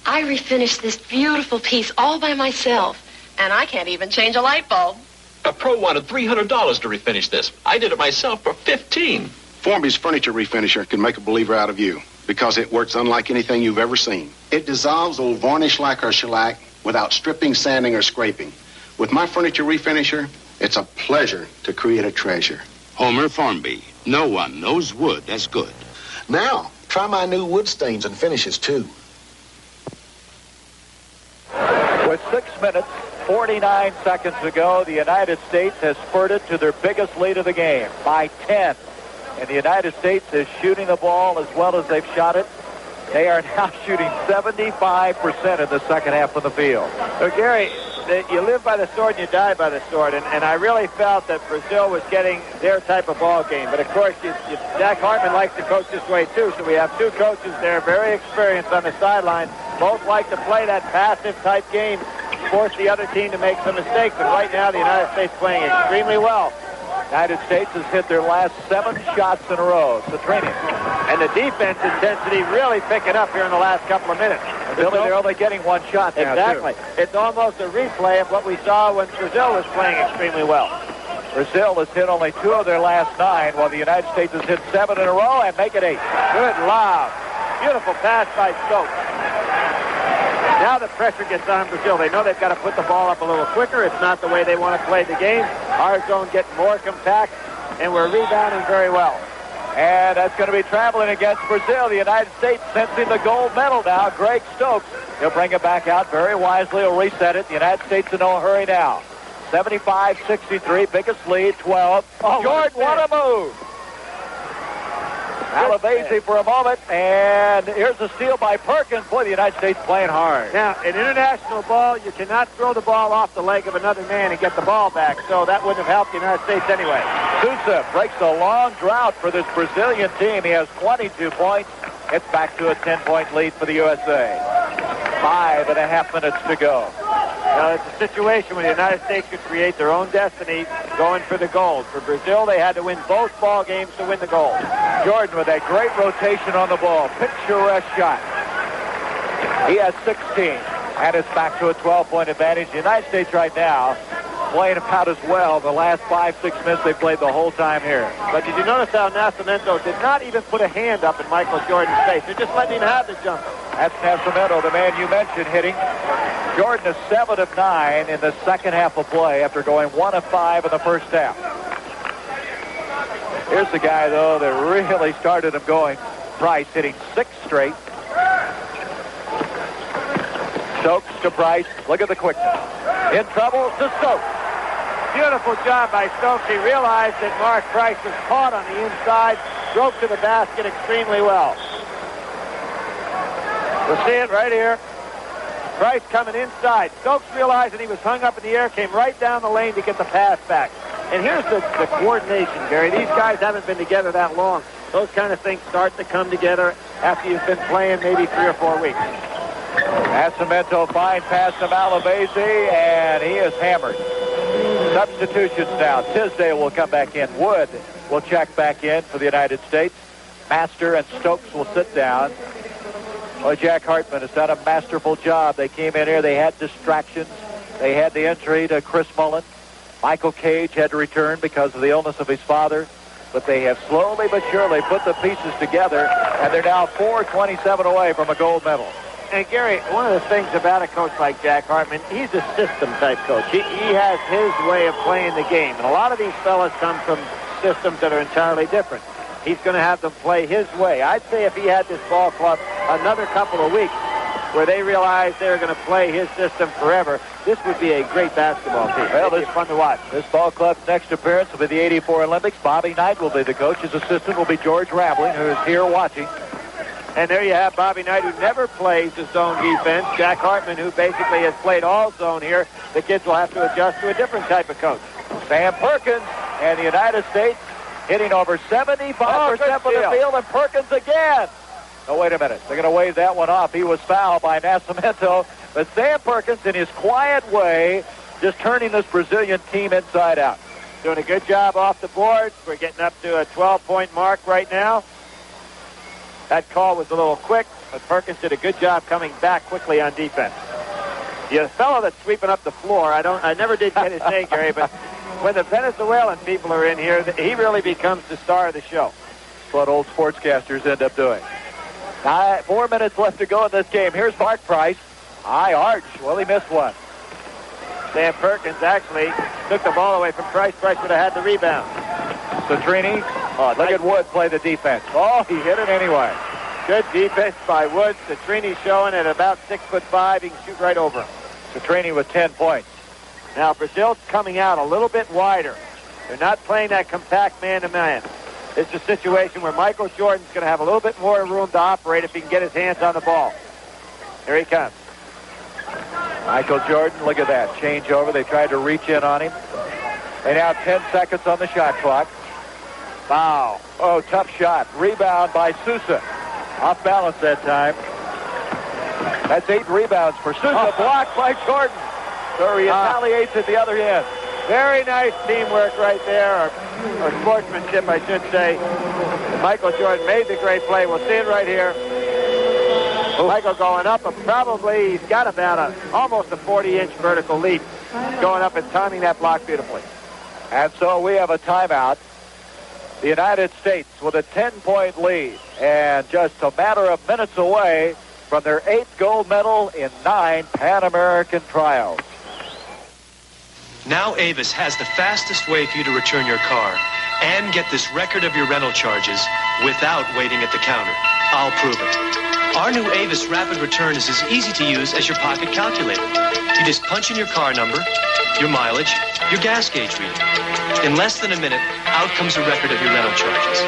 I refinished this beautiful piece all by myself, and I can't even change a light bulb. A pro wanted $300 to refinish this. I did it myself for $15. Formby's Furniture Refinisher can make a believer out of you because it works unlike anything you've ever seen. It dissolves old varnish lacquer shellac without stripping, sanding, or scraping. With my Furniture Refinisher, it's a pleasure to create a treasure. Homer Formby. No one knows wood as good. Now, try my new wood stains and finishes, too. With 6 minutes, 49 seconds to go, the United States has spurted to their biggest lead of the game by 10. And the United States is shooting the ball as well as they've shot it. They are now shooting 75% in the second half of the field. So, Gary, you live by the sword and you die by the sword, and I really felt that Brazil was getting their type of ball game. But, of course, Jack Hartman likes to coach this way, too, so we have two coaches there, very experienced on the sideline. Both like to play that passive-type game, force the other team to make some mistakes, and right now the United States playing extremely well. United States has hit their last 7 shots in a row. Citrini. And the defense intensity really picking up here in the last couple of minutes. Billy, they're only getting 1 shot now, exactly. Too. It's almost a replay of what we saw when Brazil was playing extremely well. Brazil has hit only 2 of their last 9, while the United States has hit 7 in a row and make it 8. Good lob. Beautiful pass by Stokes. Now the pressure gets on Brazil. They know they've got to put the ball up a little quicker. It's not the way they want to play the game. Our zone getting more compact, and we're rebounding very well. And that's going to be traveling against Brazil. The United States sensing the gold medal now. Greg Stokes. He'll bring it back out very wisely. He'll reset it. The United States in no hurry now. 75-63, biggest lead, 12. Oh, Jordan, what a move. Alavese for a moment, and here's a steal by Perkins. Boy, the United States playing hard. Now, in international ball, you cannot throw the ball off the leg of another man and get the ball back, so that wouldn't have helped the United States anyway. Sousa breaks a long drought for this Brazilian team. He has 22 points. It's back to a 10-point lead for the USA. 5.5 minutes to go. Now, it's a situation where the United States could create their own destiny going for the gold. For Brazil, they had to win both ball games to win the gold. Jordan with a great rotation on the ball. Picturesque shot. He has 16, and it's back to a 12-point advantage. The United States right now playing about as well. The last 5-6 minutes they played the whole time here. But did you notice how Nascimento did not even put a hand up in Michael Jordan's face? They're just letting him have the jumper. That's Nascimento, the man you mentioned, hitting. Jordan is 7 of 9 in the second half of play after going 1 of 5 in the first half. Here's the guy, though, that really started him going. Price hitting 6 straight. Stokes to Price. Look at the quickness. In trouble to Stokes. Beautiful job by Stokes. He realized that Mark Price was caught on the inside. Broke to the basket extremely well. We'll see it right here. Price coming inside. Stokes realizing he was hung up in the air, came right down the lane to get the pass back. And here's the coordination, Gary. These guys haven't been together that long. Those kind of things start to come together after you've been playing maybe 3 or 4 weeks. Nascimento fine pass to Malavese, and he is hammered. Substitutions now. Tisdale will come back in. Wood will check back in for the United States. Master and Stokes will sit down. Well, Jack Hartman has done a masterful job. They came in here. They had distractions. They had the injury to Chris Mullen. Michael Cage had to return because of the illness of his father. But they have slowly but surely put the pieces together, and they're now 4:27 away from a gold medal. And, Gary, one of the things about a coach like Jack Hartman, he's a system-type coach. He has his way of playing the game. And a lot of these fellas come from systems that are entirely different. He's going to have them play his way. I'd say if he had this ball club another couple of weeks where they realize they're going to play his system forever, this would be a great basketball team. Well, it's fun to watch. This ball club's next appearance will be the '84 Olympics. Bobby Knight will be the coach. His assistant will be George Raveling, who is here watching. And there you have Bobby Knight, who never plays the zone defense. Jack Hartman, who basically has played all zone here. The kids will have to adjust to a different type of coach. Sam Perkins and the United States hitting over 75% from the field, and Perkins again. Oh, wait a minute. They're going to wave that one off. He was fouled by Nascimento. But Sam Perkins, in his quiet way, just turning this Brazilian team inside out. Doing a good job off the boards. We're getting up to a 12-point mark right now. That call was a little quick, but Perkins did a good job coming back quickly on defense. The fellow that's sweeping up the floor, I never did get his name, Gary, but when the Venezuelan people are in here, he really becomes the star of the show. That's what old sportscasters end up doing. 4 minutes left to go in this game. Here's Mark Price. High arch. Well, he missed one. Sam Perkins actually took the ball away from Price. Price would have had the rebound. Citrini. Oh, look at Wood play the defense. Oh, he hit it anyway. Good defense by Wood. Citrini showing at about 6'5". He can shoot right over him. Citrini with 10 points. Now, Brazil's coming out a little bit wider. They're not playing that compact man-to-man. It's a situation where Michael Jordan's going to have a little bit more room to operate if he can get his hands on the ball. Here he comes. Michael Jordan, look at that. Changeover. They tried to reach in on him. They now have 10 seconds on the shot clock. Foul. Oh, tough shot. Rebound by Sousa. Off balance that time. That's 8 rebounds for Sousa. Blocked by Jordan. So he retaliates at the other end. Very nice teamwork right there, or sportsmanship, I should say. Michael Jordan made the great play. We'll see it right here. Michael going up, and probably he's got about almost a 40-inch vertical leap. Going up and timing that block beautifully. And so we have a timeout. The United States with a 10-point lead and just a matter of minutes away from their 8th gold medal in 9 Pan American trials. Now Avis has the fastest way for you to return your car and get this record of your rental charges without waiting at the counter. I'll prove it. Our new Avis Rapid Return is as easy to use as your pocket calculator. You just punch in your car number, your mileage, your gas gauge reading. In less than a minute, out comes a record of your rental charges.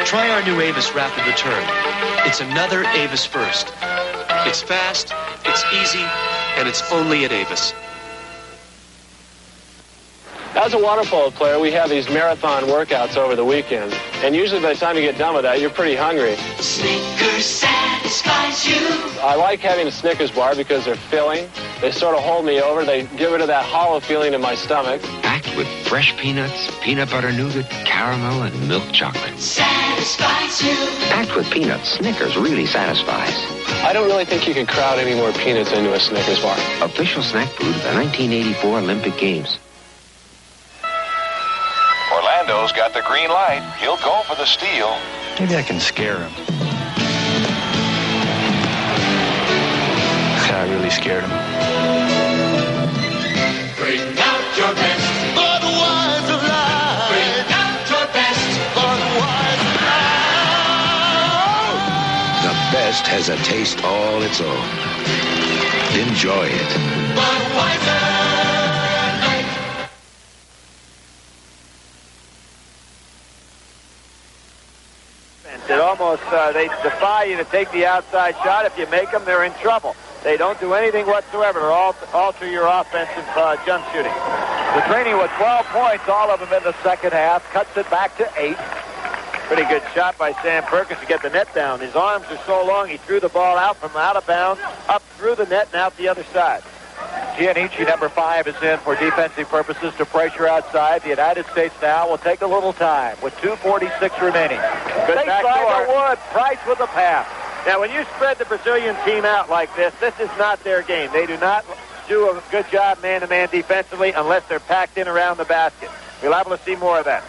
Try our new Avis Rapid Return. It's another Avis first. It's fast, it's easy, and it's only at Avis. As a water polo player, we have these marathon workouts over the weekend. And usually by the time you get done with that, you're pretty hungry. Snickers satisfies you. I like having a Snickers bar because they're filling. They sort of hold me over. They get rid of that hollow feeling in my stomach. Packed with fresh peanuts, peanut butter nougat, caramel, and milk chocolate. Satisfies you. Packed with peanuts, Snickers really satisfies. I don't really think you can crowd any more peanuts into a Snickers bar. Official snack food of the 1984 Olympic Games. Orlando's got the green light. He'll go for the steal. Maybe I can scare him. I really scared him. Bring out your best. Budweiser Light. Bring out your best. Budweiser Light. The best has a taste all its own. Enjoy it. Budweiser. It almost, they defy you to take the outside shot. If you make them, they're in trouble. They don't do anything whatsoever to alter your offensive jump shooting. Citrini with 12 points, all of them in the second half, cuts it back to 8. Pretty good shot by Sam Perkins to get the net down. His arms are so long, he threw the ball out from out of bounds, up through the net and out the other side. Giannici, number 5, is in for defensive purposes to pressure outside. The United States now will take a little time with 2:46 remaining. Good backdoor. Wood, Price with the pass. Now, when you spread the Brazilian team out like this is not their game. They do not do a good job man-to-man defensively unless they're packed in around the basket. We're liable to see more of that.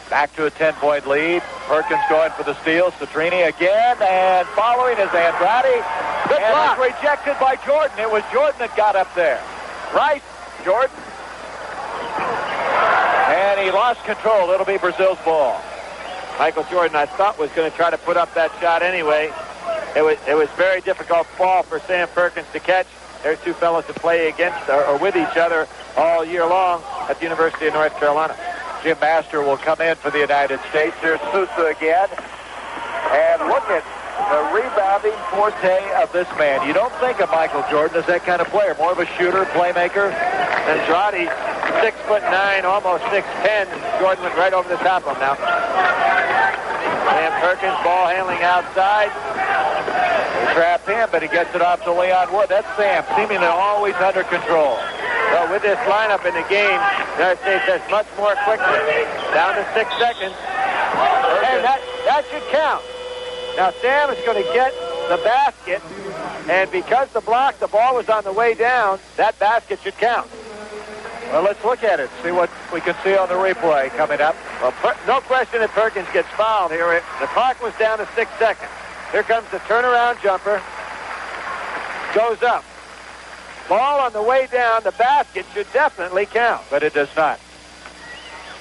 Back to a 10-point lead. Perkins going for the steal. Citrini again, and following is Andrade. Good block. Rejected by Jordan. It was Jordan that got up there. Right, Jordan. And he lost control. It'll be Brazil's ball. Michael Jordan, I thought, was going to try to put up that shot anyway. It was very difficult ball for Sam Perkins to catch. There's two fellows to play against or with each other all year long at the University of North Carolina. Jim Master will come in for the United States. Here's Sousa again. And look at the rebounding forte of this man. You don't think of Michael Jordan as that kind of player. More of a shooter, playmaker. Andrade, 6'9", almost 6'10". Jordan went right over the top of him now. Sam Perkins, ball handling outside. They trap him, but he gets it off to Leon Wood. That's Sam, seemingly always under control. Well, with this lineup in the game, the United States has much more quickly. Down to 6 seconds. And that should count. Now, Sam is going to get the basket, and because the ball was on the way down, that basket should count. Well, let's look at it, see what we can see on the replay coming up. Well, no question that Perkins gets fouled here. The clock was down to 6 seconds. Here comes the turnaround jumper. Goes up. Ball on the way down, the basket should definitely count. But it does not.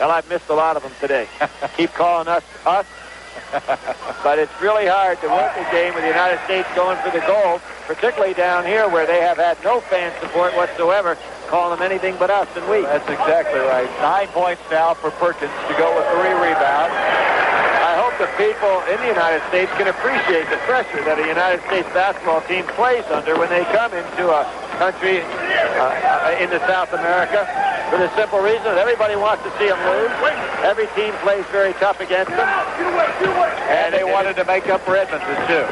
Well, I've missed a lot of them today. Keep calling us. But it's really hard to work a game with the United States going for the gold particularly down here where they have had no fan support whatsoever, calling them anything but us and we. That's exactly right. 9 points now for Perkins to go with 3 rebounds. I hope the people in the United States can appreciate the pressure that a United States basketball team plays under when they come into a country into South America, for the simple reason that everybody wants to see them lose. Every team plays very tough against them. And they wanted to make up for Edmonton, too.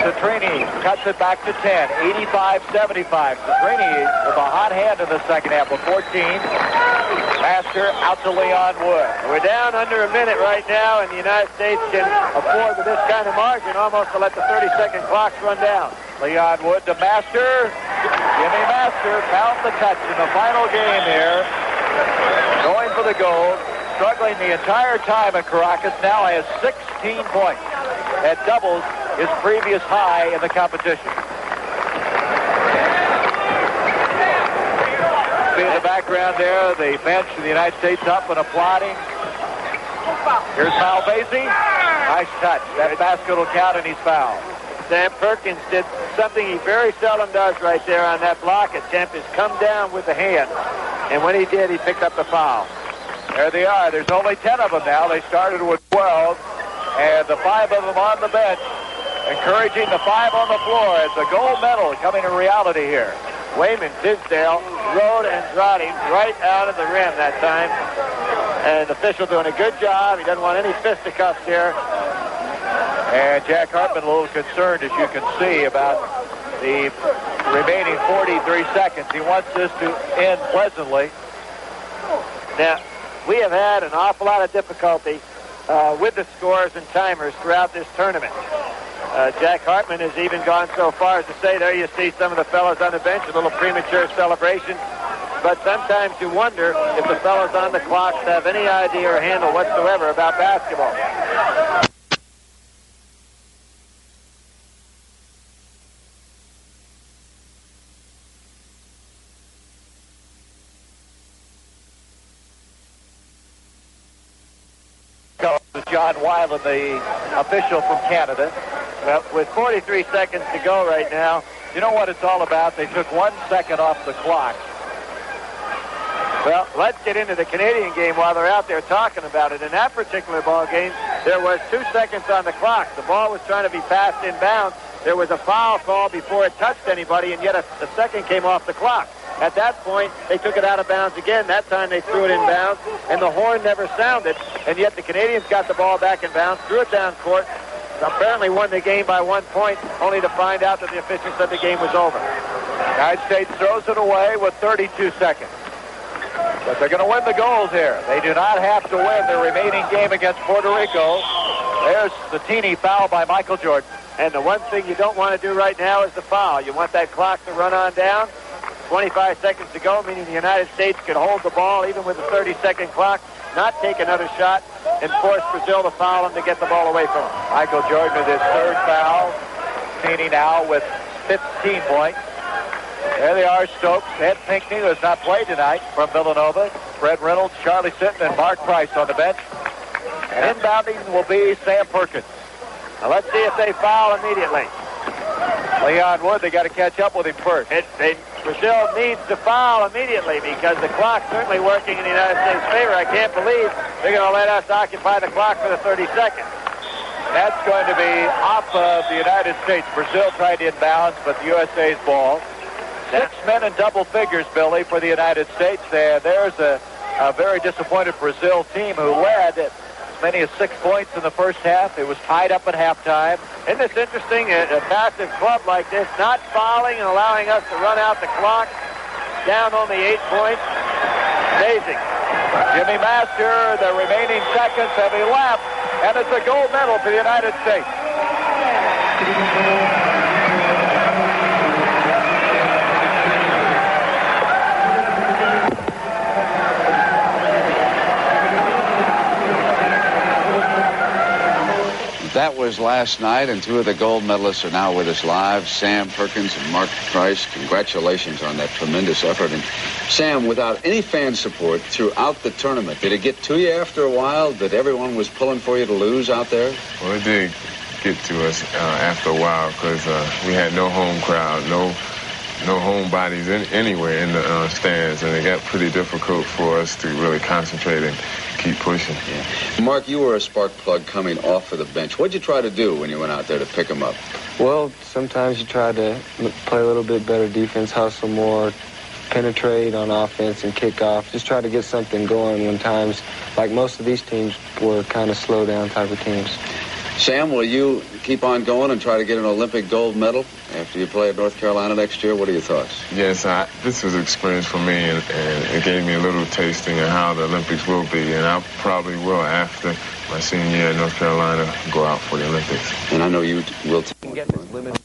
Citrini cuts it back to 10, 85-75. Citrini with a hot hand in the second half with 14. Master out to Leon Wood. We're down under a minute right now, and the United States can afford with this kind of margin almost to let the 30-second clocks run down. Leon Wood to Master. Jimmy Master found the touch in the final game here. Going for the goal. Struggling the entire time at Caracas. Now has 16 points. That doubles his previous high in the competition. See in the background there, the bench of the United States up and applauding. Here's Malvesi. Nice touch. That basket will count, and he's fouled. Sam Perkins did something he very seldom does right there on that block attempt, is come down with the hand. And when he did, he picked up the foul. There they are. There's only 10 of them now. They started with 12, and the 5 of them on the bench, encouraging the 5 on the floor as the gold medal coming to reality here. Wayman Tisdale rode Andrade right out of the rim that time. And the official doing a good job. He doesn't want any fisticuffs here. And Jack Hartman a little concerned, as you can see, about the remaining 43 seconds. He wants this to end pleasantly. Now, we have had an awful lot of difficulty with the scores and timers throughout this tournament. Jack Hartman has even gone so far as to say, there you see some of the fellas on the bench, a little premature celebration. But sometimes you wonder if the fellas on the clocks have any idea or handle whatsoever about basketball. John Weiland, the official from Canada. Well, with 43 seconds to go right now. You know what it's all about? They took 1 second off the clock. Well, let's get into the Canadian game while they're out there talking about it. In that particular ball game, there was 2 seconds on the clock. The ball was trying to be passed inbounds. There was a foul call before it touched anybody, and yet a second came off the clock. At that point, they took it out of bounds again. That time they threw it in bounds, and the horn never sounded. And yet the Canadians got the ball back in bounds, threw it down court, apparently won the game by 1 point, only to find out that the official said the game was over. United States throws it away with 32 seconds. But they're going to win the goals here. They do not have to win their remaining game against Puerto Rico. There's the teeny foul by Michael Jordan. And the one thing you don't want to do right now is the foul. You want that clock to run on down. 25 seconds to go, meaning the United States can hold the ball even with a 30-second clock, not take another shot, and force Brazil to foul him to get the ball away from him. Michael Jordan with his third foul. Teeny now with 15 points. There they are, Stokes, Ed Pinckney, who has not played tonight, from Villanova. Fred Reynolds, Charlie Sitton, and Mark Price on the bench. And inbounding will be Sam Perkins. Now let's see if they foul immediately. Leon Wood, they got to catch up with him first. Brazil needs to foul immediately because the clock's certainly working in the United States' favor. I can't believe they're going to let us occupy the clock for the 30 seconds. That's going to be off of the United States. Brazil tried to inbounds, but the USA's ball. 6 men in double figures, Billy, for the United States. There's a very disappointed Brazil team who led as many as 6 points in the first half. It was tied up at halftime. Isn't this interesting? A passive club like this, not fouling and allowing us to run out the clock, down only 8 points. Amazing. Jimmy Master, the remaining seconds have elapsed, and it's a gold medal for the United States. That was last night, and 2 of the gold medalists are now with us live, Sam Perkins and Mark Price. Congratulations on that tremendous effort. And Sam, without any fan support throughout the tournament, did it get to you after a while that everyone was pulling for you to lose out there? Well, it did get to us after a while because we had no home crowd, no homebodies anywhere in the stands, and it got pretty difficult for us to really concentrate and keep pushing. Yeah. Mark, you were a spark plug coming off of the bench. What'd you try to do when you went out there to pick them up? Well, sometimes you try to play a little bit better defense, hustle more, penetrate on offense and kick off. Just try to get something going when times, like most of these teams, were kind of slow down type of teams. Sam, will you keep on going and try to get an Olympic gold medal after you play at North Carolina next year? What are your thoughts? Yes, this was an experience for me, and it gave me a little tasting of how the Olympics will be, and I probably will, after my senior year at North Carolina, go out for the Olympics. And I know you will. Get this limit.